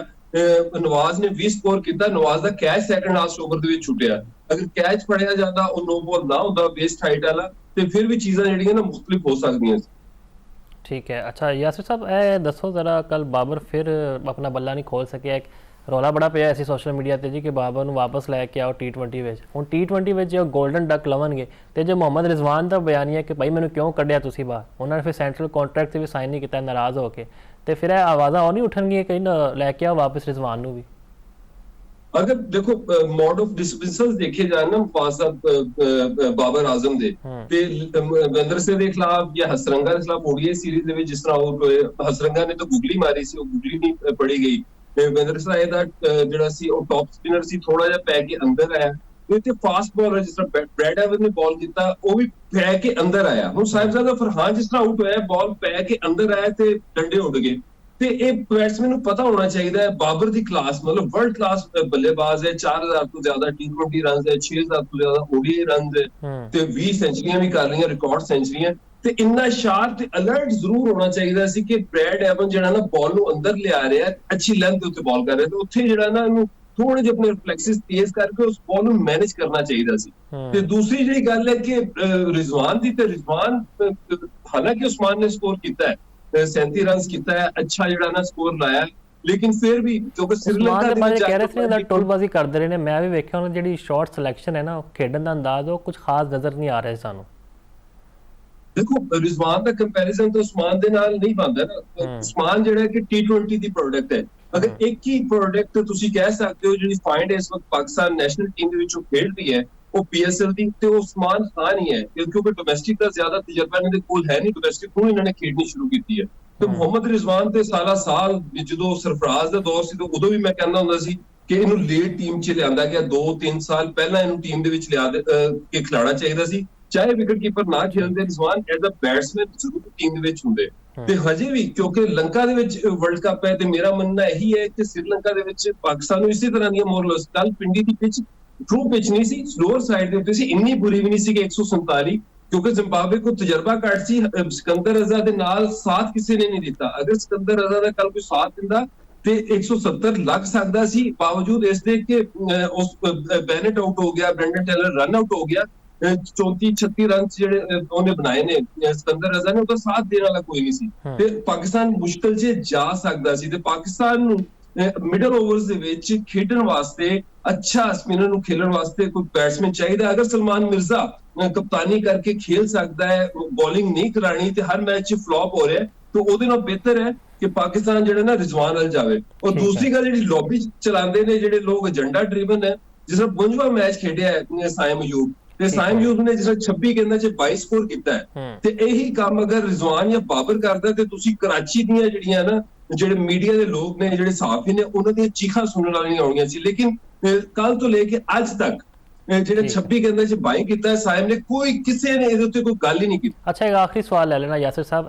ਨਵਾਜ਼ ਨੇ 20 ਸਕੋਰ ਕੀਤਾ। ਨਵਾਜ਼ ਦਾ ਕੈਚ ਸੈਕੰਡ ਲਾਸਟ ਓਵਰ ਦੇ ਵਿੱਚ ਛੁੱਟਿਆ, ਅਗਰ ਕੈਚ ਫੜਿਆ ਜਾਂਦਾ, ਉਹ ਨੋ ਬਾਲ ਨਾ ਹੁੰਦਾ ਵੇਸਟ ਹਾਈਟ ਵਾਲਾ, ਤੇ ਫਿਰ ਵੀ ਚੀਜ਼ਾਂ ਜਿਹੜੀਆਂ ਨਾ ਮੁਖਤਲਿਫ ਹੋ ਸਕਦੀਆਂ ਸੀ। ठीक है। अच्छा यासिर साहब, ए दसो जरा, कल बाबर फिर अपना बल्ला नहीं खोल सके। रौला बड़ा पिया ऐसी सोशल मीडिया ते जी कि बाबर नूं वापस लैके आओ T20 विच। हुण T20 जो गोल्डन डक लवणगे ते जो मोहम्मद रिजवान दा बयानिया कि भाई मैनूं क्यों कढ़िया तुसीं बाहर, उन्होंने फिर सेंट्रल कॉन्ट्रैक्ट भी साइन नहीं किया नाराज़ होके, तो फिर आवाज़ां और नहीं उठणगियां कहीं लैके आओ वापस रिजवान नूं भी? अगर देखो मोड ऑफ डिसमिसल देखे जाए ना बाबर आजम दे ते विंदर सिंह ਦੇ ਖਿਲਾਫ ਜਾਂ ਹਸਰੰਗਾ ਦੇ ਖਿਲਾਫ ODI ਸੀਰੀਜ਼ ਦੇ ਵਿੱਚ ਜਿਸ ਤਰ੍ਹਾਂ ਆਊਟ ਹੋਏ, ਹਸਰੰਗਾ ਨੇ ਤਾਂ ਗੁਗਲੀ ਮਾਰੀ ਸੀ, ਉਹ ਗੁਗਲੀ ਨਹੀਂ ਪੜੀ ਗਈ। ਵਿੰਦਰ ਸਿੰਘ ਦਾ ਜਿਹੜਾ ਸੀ ਉਹ ਟੌਪ ਸਪਿਨਰ ਸੀ, ਥੋੜਾ ਜਿਹਾ ਪੈ ਕੇ ਅੰਦਰ ਆਇਆ। ਤੇ ਫਾਸਟ ਬਾਲਰ ਜਿਸ ਤਰ੍ਹਾਂ ਬ੍ਰੈਡ ਐਵਨ ਨੇ ਬਾਲ ਕੀਤਾ, ਉਹ ਵੀ ਪੈ ਕੇ ਅੰਦਰ ਆਇਆ। ਹੁਣ ਸਾਹਿਬਜ਼ਾਦਾ ਫਰਹਾਨ ਜਿਸ ਤਰ੍ਹਾਂ ਆਊਟ ਹੋਇਆ, ਬਾਲ ਪੈ ਕੇ ਅੰਦਰ ਆਇਆ ਤੇ ਡੰਡੇ ਉੱਡ ਗਏ। ਤੇ ਇਹ ਬੈਟਸਮੈਨ ਨੂੰ ਪਤਾ ਹੋਣਾ ਚਾਹੀਦਾ ਹੈ ਬਾਬਰ ਦੀ ਕਲਾਸ, ਮਤਲਬ ਵਰਲਡ ਕਲਾਸ ਬੱਲੇਬਾਜ਼ ਹੈ, 4000 ਤੋਂ ਜ਼ਿਆਦਾ T20 ਰਨਸ ਹੈ, 6000 ਤੋਂ ਜ਼ਿਆਦਾ ODI ਰਨਸ ਹੈ ਤੇ 20 ਸੈਂਚਰੀਆਂ ਵੀ ਕਰ ਰਹੀਆਂ, ਰਿਕਾਰਡ ਸੈਂਚਰੀਆਂ। ਤੇ ਇੰਨਾ ਸ਼ਾਰਪ ਤੇ ਅਲਰਟ ਜ਼ਰੂਰ ਹੋਣਾ ਚਾਹੀਦਾ ਸੀ ਕਿ ਬ੍ਰੈਡ ਐਵਨ ਜਿਹੜਾ ਨਾ ਬਾਲ ਨੂੰ ਅੰਦਰ ਲਿਆ ਰਿਹਾ, ਅੱਛੀ ਲੈਂਥ ਦੇ ਉੱਤੇ ਬਾਲ ਕਰ ਰਿਹਾ, ਤੇ ਉੱਥੇ ਜਿਹੜਾ ਨਾ ਇਹਨੂੰ ਥੋੜੇ ਜਿਹੇ ਆਪਣੇ ਰਿਫਲੈਕਸਿਸ ਤੇਜ਼ ਕਰਕੇ ਉਸ ਬਾਲ ਨੂੰ ਮੈਨੇਜ ਕਰਨਾ ਚਾਹੀਦਾ ਸੀ। ਤੇ ਦੂਸਰੀ ਜਿਹੜੀ ਗੱਲ ਹੈ ਕਿ ਰਿਜ਼ਵਾਨ ਦੀ, ਤੇ ਰਿਜ਼ਵਾਨ ਹਾਲਾਂਕਿ ਉਸਮਾਨ ਨੇ ਸਕੋਰ ਕੀਤਾ ਹੈ, 37 ਰਨ ਕੀਤਾ ਹੈ, ਅੱਛਾ ਜਿਹੜਾ ਨਾ ਸਕੋਰ ਲਾਇਆ, ਲੇਕਿਨ ਫਿਰ ਵੀ ਕਿਉਂਕਿ ਸ੍ਰੀਲੰਕਾ ਦੇ ਬਾਰੇ ਕਹਿ ਰਹੇ ਸੀ ਨਾ ਟੋਲਬਾਜ਼ੀ ਕਰਦੇ ਰਹੇ ਨੇ, ਮੈਂ ਵੀ ਵੇਖਿਆ ਉਹਨਾਂ ਜਿਹੜੀ ਸ਼ਾਰਟ ਸਿਲੈਕਸ਼ਨ ਹੈ ਨਾ, ਖੇਡਣ ਦਾ ਅੰਦਾਜ਼ ਉਹ ਕੁਝ ਖਾਸ ਨਜ਼ਰ ਨਹੀਂ ਆ ਰਿਹਾ ਸਾਨੂੰ। ਦੇਖੋ ਰਿਜ਼ਵਾਨ ਦਾ ਕੰਪੈਰੀਜ਼ਨ ਤਾਂ ਉਸਮਾਨ ਦੇ ਨਾਲ ਨਹੀਂ ਬਣਦਾ ਨਾ। ਉਸਮਾਨ ਜਿਹੜਾ ਕਿ T20 ਦੀ ਪ੍ਰੋਡਕਟ ਹੈ, ਅਗਰ ਇੱਕ ਹੀ ਪ੍ਰੋਡਕਟ ਤੁਸੀਂ ਕਹਿ ਸਕਦੇ ਹੋ ਜਿਹੜੀ ਫਾਈਂਡ ਇਸ ਵਕਤ ਪਾਕਿਸਤਾਨ ਨੈਸ਼ਨਲ ਟੀਮ ਦੇ ਵਿੱਚ ਉਹ ਖੇਡ ਰਹੀ ਹੈ ਉਹ PSL ਦੀ, ਤੇ ਉਸਮਾਨ ਖਾਨ ਹੀ ਹੈ, ਕਿਉਂਕਿ ਡੋਮੈਸਟਿਕ ਦਾ ਜ਼ਿਆਦਾ ਤਜਰਬਾ ਇਹਨਾਂ ਦੇ ਕੋਲ ਹੈ ਨਹੀਂ, ਡੋਮੈਸਟਿਕ ਨੂੰ ਇਹਨਾਂ ਨੇ ਖੇਡਣੀ ਸ਼ੁਰੂ ਕੀਤੀ ਹੈ। ਤੇ ਮੁਹੰਮਦ ਰਿਜ਼ਵਾਨ ਤੇ ਸਾਲ ਜਦੋਂ ਸਰਫਰਾਜ਼ ਦਾ ਦੌਰ ਸੀ ਤਾਂ ਉਦੋਂ ਵੀ ਮੈਂ ਕਹਿੰਦਾ ਹੁੰਦਾ ਸੀ ਕਿ ਇਹਨੂੰ ਲੇਟ ਟੀਮ 'ਚ ਲਿਆਂਦਾ ਗਿਆ, 2-3 ਸਾਲ ਪਹਿਲਾਂ ਇਹਨੂੰ ਟੀਮ ਦੇ ਵਿੱਚ ਲਿਆ ਕੇ ਖਿਲਾਉਣਾ ਚਾਹੀਦਾ ਸੀ, ਚਾਹੇ ਵਿਕਟ ਕੀਪਰ ਨਾ ਖੇਡਦੇ, ਰਿਜ਼ਵਾਨ ਐਜ਼ ਅ ਬੈਟਸਮੈਨ ਜ਼ਰੂਰ ਟੀਮ ਦੇ ਵਿੱਚ ਹੁੰਦੇ। ਤੇ ਹਜੇ ਵੀ ਕਿਉਂਕਿ ਲੰਕਾ ਦੇ ਵਿੱਚ ਵਰਲਡ ਕੱਪ ਹੈ, ਤੇ ਮੇਰਾ ਮੰਨਣਾ ਇਹੀ ਹੈ ਕਿ ਸ੍ਰੀਲੰਕਾ ਦੇ ਵਿੱਚ ਪਾਕਿਸਤਾਨ ਨੂੰ ਇਸੇ ਤਰ੍ਹਾਂ ਦੀਆਂ ਮੋਰਲਸ, ਕੱਲ ਪਿੰਡੀ ਦੀ ਪਿਚ ਟਰੂ ਪਿਚ ਨਹੀਂ ਸੀ, ਸਲੋਅਰ ਸਾਈਡ ਦੇ ਉੱਤੇ ਸੀ, ਇੰਨੀ ਬੁਰੀ ਵੀ ਨਹੀਂ ਸੀ ਕਿ 147, ਕਿਉਂਕਿ ਜ਼ਿੰਬਾਬਵੇ ਕੋ ਤਜਰਬਾ ਘੱਟ ਸੀ, ਸਿਕੰਦਰ ਰਜ਼ਾ ਦੇ ਨਾਲ ਸਾਥ ਕਿਸੇ ਨੇ ਨਹੀਂ ਦਿੱਤਾ। ਅਗਰ ਸਿਕੰਦਰ ਰਜ਼ਾ ਦਾ ਕੱਲ ਕੋਈ ਸਾਥ ਦਿੰਦਾ ਤੇ 170 ਲੱਗ ਸਕਦਾ ਸੀ, ਬਾਵਜੂਦ ਇਸ ਦੇ ਕਿ ਉਸ ਬੈਨਟ ਆਊਟ ਹੋ ਗਿਆ, ਬ੍ਰੈਂਡਨ ਟੇਲਰ ਰਨ ਆਊਟ ਹੋ ਗਿਆ, 34-36 ਰਨ ਜਿਹੜੇ ਉਹਨੇ ਬਣਾਏ ਨੇ ਸਿਕੰਦਰ ਰਜ਼ਾ ਨੇ, ਉਹਦਾ ਸਾਥ ਦੇਣ ਵਾਲਾ ਕੋਈ ਨਹੀਂ ਸੀ, ਤੇ ਪਾਕਿਸਤਾਨ ਮੁਸ਼ਕਲ 'ਚ ਜਾ ਸਕਦਾ ਸੀ। ਤੇ ਪਾਕਿਸਤਾਨ ਨੂੰ ਮਿਡਲ ਓਵਰਸ ਦੇ ਵਿੱਚ ਖੇਡਣ ਵਾਸਤੇ, ਅੱਛਾ ਸਪਿਨਰ ਨੂੰ ਖੇਲਣ ਵਾਸਤੇ ਕੋਈ ਬੈਟਸਮੈਨ ਚਾਹੀਦਾ। ਅਗਰ ਸਲਮਾਨ ਮਿਰਜ਼ਾ ਕਪਤਾਨੀ ਕਰਕੇ ਖੇਲ ਸਕਦਾ ਹੈ, ਬੋਲਿੰਗ ਨਹੀਂ ਕਰਾਣੀ ਤੇ ਹਰ ਮੈਚ 'ਚ ਫਲॉप ਹੋ ਰਿਹਾ, ਤਾਂ ਉਹਦੇ ਨਾਲ ਬਿਹਤਰ ਹੈ ਕਿ ਪਾਕਿਸਤਾਨ ਜਿਹੜਾ ਨਾ ਰਿਜ਼ਵਾਨ ਵੱਲ ਜਾਵੇ। ਔਰ ਦੂਸਰੀ ਗੱਲ ਜਿਹੜੀ ਲੌਬੀ ਚਲਾਉਂਦੇ ਨੇ ਜਿਹੜੇ ਲੋਕ, ਏਜੰਡਾ ਡਰਿਵਨ ਹੈ, ਜਿਸ ਤਰ੍ਹਾਂ 52ਵਾਂ ਮੈਚ ਖੇਡਿਆ ਹੈ ਸਾਇਮ ਅਯੂਬ, ਤੇ ਸਾਇਮ ਅਯੂਬ ਨੇ ਜਿਹੜਾ 26 ਗੇਂਦਾਂ 'ਚ 22 ਸਕੋਰ ਕੀਤਾ ਹੈ, ਤੇ ਇਹੀ ਕੰਮ ਅਗਰ ਰਿਜ਼ਵਾਨ ਜਾਂ ਬਾਬਰ ਕਰਦਾ ਤੇ ਤੁਸੀਂ ਕਰਾਚੀ ਦੀਆਂ ਜਿਹੜੀਆਂ ਨਾ ਜਿਹੜੇ ਮੀਡੀਆ ਦੇ ਲੋਕ ਨੇ, ਜਿਹੜੇ ਸਾਫੀ ਨੇ, ਉਹਨਾਂ ਦੀਆਂ ਚੀਖਾਂ ਸੁਣਨ ਵਾਲੀਆਂ ਆਉਣੀਆਂ ਸੀ। ਲੇਕਿਨ ਕੱਲ ਤੋਂ ਲੈ ਕੇ ਅੱਜ ਤੱਕ ਜਿਹੜੇ 26 ਗੇਂਦਾਂ 'ਚ 22 ਕੀਤਾ ਹੈ ਸਾਇਮ ਨੇ, ਕੋਈ ਕਿਸੇ ਨੇ ਇਹਦੇ ਉੱਤੇ ਕੋਈ ਗੱਲ ਹੀ ਨਹੀਂ ਕੀਤੀ। ਅੱਛਾ, ਇੱਕ ਆਖਰੀ ਸਵਾਲ ਲੈ ਲੈਣਾ ਯਾਸਿਰ ਸਾਹਿਬ,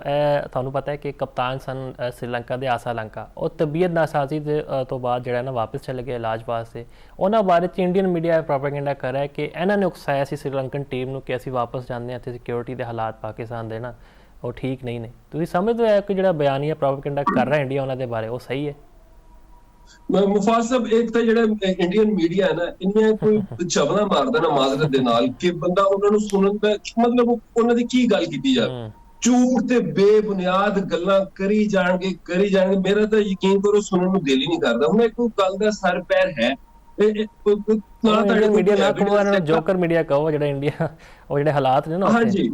ਤੁਹਾਨੂੰ ਪਤਾ ਹੈ ਕਿ ਕਪਤਾਨ ਸਨ ਸ੍ਰੀਲੰਕਾ ਦੇ ਆਸਾ ਲੰਕਾ, ਉਹ ਤਬੀਅਤ ਨਾਸਾਜ਼ੀ ਦੇ ਤੋਂ ਬਾਅਦ ਜਿਹੜਾ ਨਾ ਵਾਪਸ ਚਲੇ ਗਏ ਇਲਾਜ ਵਾਸਤੇ। ਉਹਨਾਂ ਬਾਰੇ ਚ ਇੰਡੀਅਨ ਮੀਡੀਆ ਪ੍ਰੋਪੇਗੈਂਡਾ ਕਰ ਰਿਹਾ ਹੈ ਕਿ ਇਹਨਾਂ ਨੇ ਉਕਸਾਇਆ ਸੀ ਸ੍ਰੀਲੰਕਨ ਟੀਮ ਨੂੰ ਕਿ ਅਸੀਂ ਵਾਪਸ ਜਾਂਦੇ ਹਾਂ ਤੇ ਸਿਕਿਉਰਿਟੀ ਦੇ ਹਾਲਾਤ ਪਾਕਿਸਤਾਨ ਦੇ ਨਾ ਉਹ ਠੀਕ ਨਹੀਂ ਨੇ। ਤੁਸੀਂ ਸਮਝਦੇ ਹੋ ਕਿ ਜਿਹੜਾ ਬਿਆਨੀਆ ਪ੍ਰੋਪੇਗੈਂਡਾ ਕਰ ਰਿਹਾ ਇੰਡੀਆ ਉਹਨਾਂ ਦੇ ਬਾਰੇ, ਉਹ ਸਹੀ ਹੈ? ਮੁਫਾਜ਼ ਸਾਹਿਬ, ਇੱਕ ਤਾਂ ਜਿਹੜਾ ਇੰਡੀਅਨ ਮੀਡੀਆ ਹੈ ਨਾ, ਇੰਨੀਆਂ ਕੋਈ ਚਵਲਾ ਮਾਰਦਾ ਨਾ ਮਾਜ਼ਰਤ ਦੇ ਨਾਲ ਕਿ ਬੰਦਾ ਉਹਨਾਂ ਨੂੰ ਸੁਣਨ ਦਾ ਮਤਲਬ ਉਹਨਾਂ ਦੀ ਕੀ ਗੱਲ ਕੀਤੀ ਜਾਵੇ, ਝੂਠ ਤੇ ਬੇਬੁਨਿਆਦ ਗੱਲਾਂ ਕਰੀ ਜਾਣਗੇ। ਮੇਰਾ ਤਾਂ ਯਕੀਨ ਕਰੋ ਸੁਣਨ ਨੂੰ ਦਿਲ ਹੀ ਨਹੀਂ ਕਰਦਾ। ਹੁਣ ਇੱਕ ਗੱਲ ਦਾ ਸਰ ਪੈਰ ਹੈ, ਮੀਡੀਆ ਨਾ ਕਹੋ, ਇਹਨਾਂ ਨੂੰ ਜੋਕਰ ਮੀਡੀਆ ਕਹੋ, ਜਿਹੜਾ ਇੰਡੀਆ ਉਹ ਜਿਹੜੇ ਹਾਲਾਤ ਨੇ ਨਾ। ਹਾਂਜੀ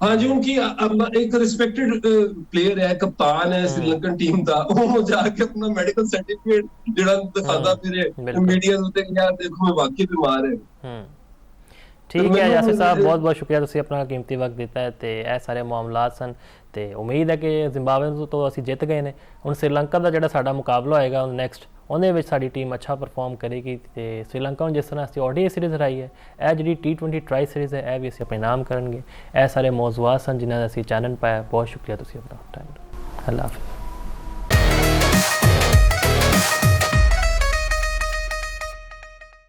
उनकी एक रिस्पेक्टेड प्लेयर है, कप्तान है श्रीलंकन टीम ਦਾ, ਉਹ ਜਾ ਕੇ ਆਪਣਾ ਮੈਡੀਕਲ ਸਰਟੀਫਿਕੇਟ ਜਿਹੜਾ ਦਿਖਾਉਂਦਾ ਫਿਰ ਮੀਡੀਆ ਦੇ ਉੱਤੇ ਕਿ ਯਾਰ ਦੇਖੋ ਮੈਂ ਵਾਕਈ ਬਿਮਾਰ ਹੈ। ਠੀਕ ਹੈ ਯਾਸਿਰ ਸਾਹਿਬ, ਬਹੁਤ ਬਹੁਤ ਸ਼ੁਕਰੀਆ, ਤੁਸੀਂ ਆਪਣਾ ਕੀਮਤੀ ਵਕਤ ਦਿੱਤਾ ਹੈ। ਤੇ ਇਹ ਸਾਰੇ ਮਾਮਲਾਤ ਸਨ, ਤੇ ਉਮੀਦ ਹੈ ਕਿ ਜ਼ਿੰਬਾਬਵੇ ਤੋਂ ਅਸੀਂ ਜਿੱਤ ਗਏ ਨੇ। ਹੁਣ ਸ੍ਰੀਲੰਕਾ ਦਾ ਜਿਹੜਾ ਸਾਡਾ ਮੁਕਾਬਲਾ ਹੋਏਗਾ ਨੈਕਸਟ, ਉਹਦੇ ਵਿੱਚ ਸਾਡੀ ਟੀਮ ਅੱਛਾ ਪਰਫਾਰਮ ਕਰੇਗੀ। ਤੇ ਸ੍ਰੀਲੰਕਾ ਨੂੰ ਜਿਸ ਤਰ੍ਹਾਂ ਅਸੀਂ ODI ਸੀਰੀਜ਼ ਹਰਾਈ ਹੈ, ਇਹ ਜਿਹੜੀ T20 ਟਰਾਈ ਸੀਰੀਜ਼ ਹੈ, ਇਹ ਵੀ ਅਸੀਂ ਆਪਣੇ ਨਾਮ ਕਰਨਗੇ। ਇਹ ਸਾਰੇ ਮੌਜ਼ੂਆਤ ਸਨ ਜਿਨ੍ਹਾਂ ਦਾ ਅਸੀਂ ਚਾਨਣ ਪਾਇਆ। ਬਹੁਤ ਸ਼ੁਕਰੀਆ ਤੁਸੀਂ ਆਪਣਾ ਟਾਈਮ। ਅੱਲਾ ਹਾਫਿਜ਼।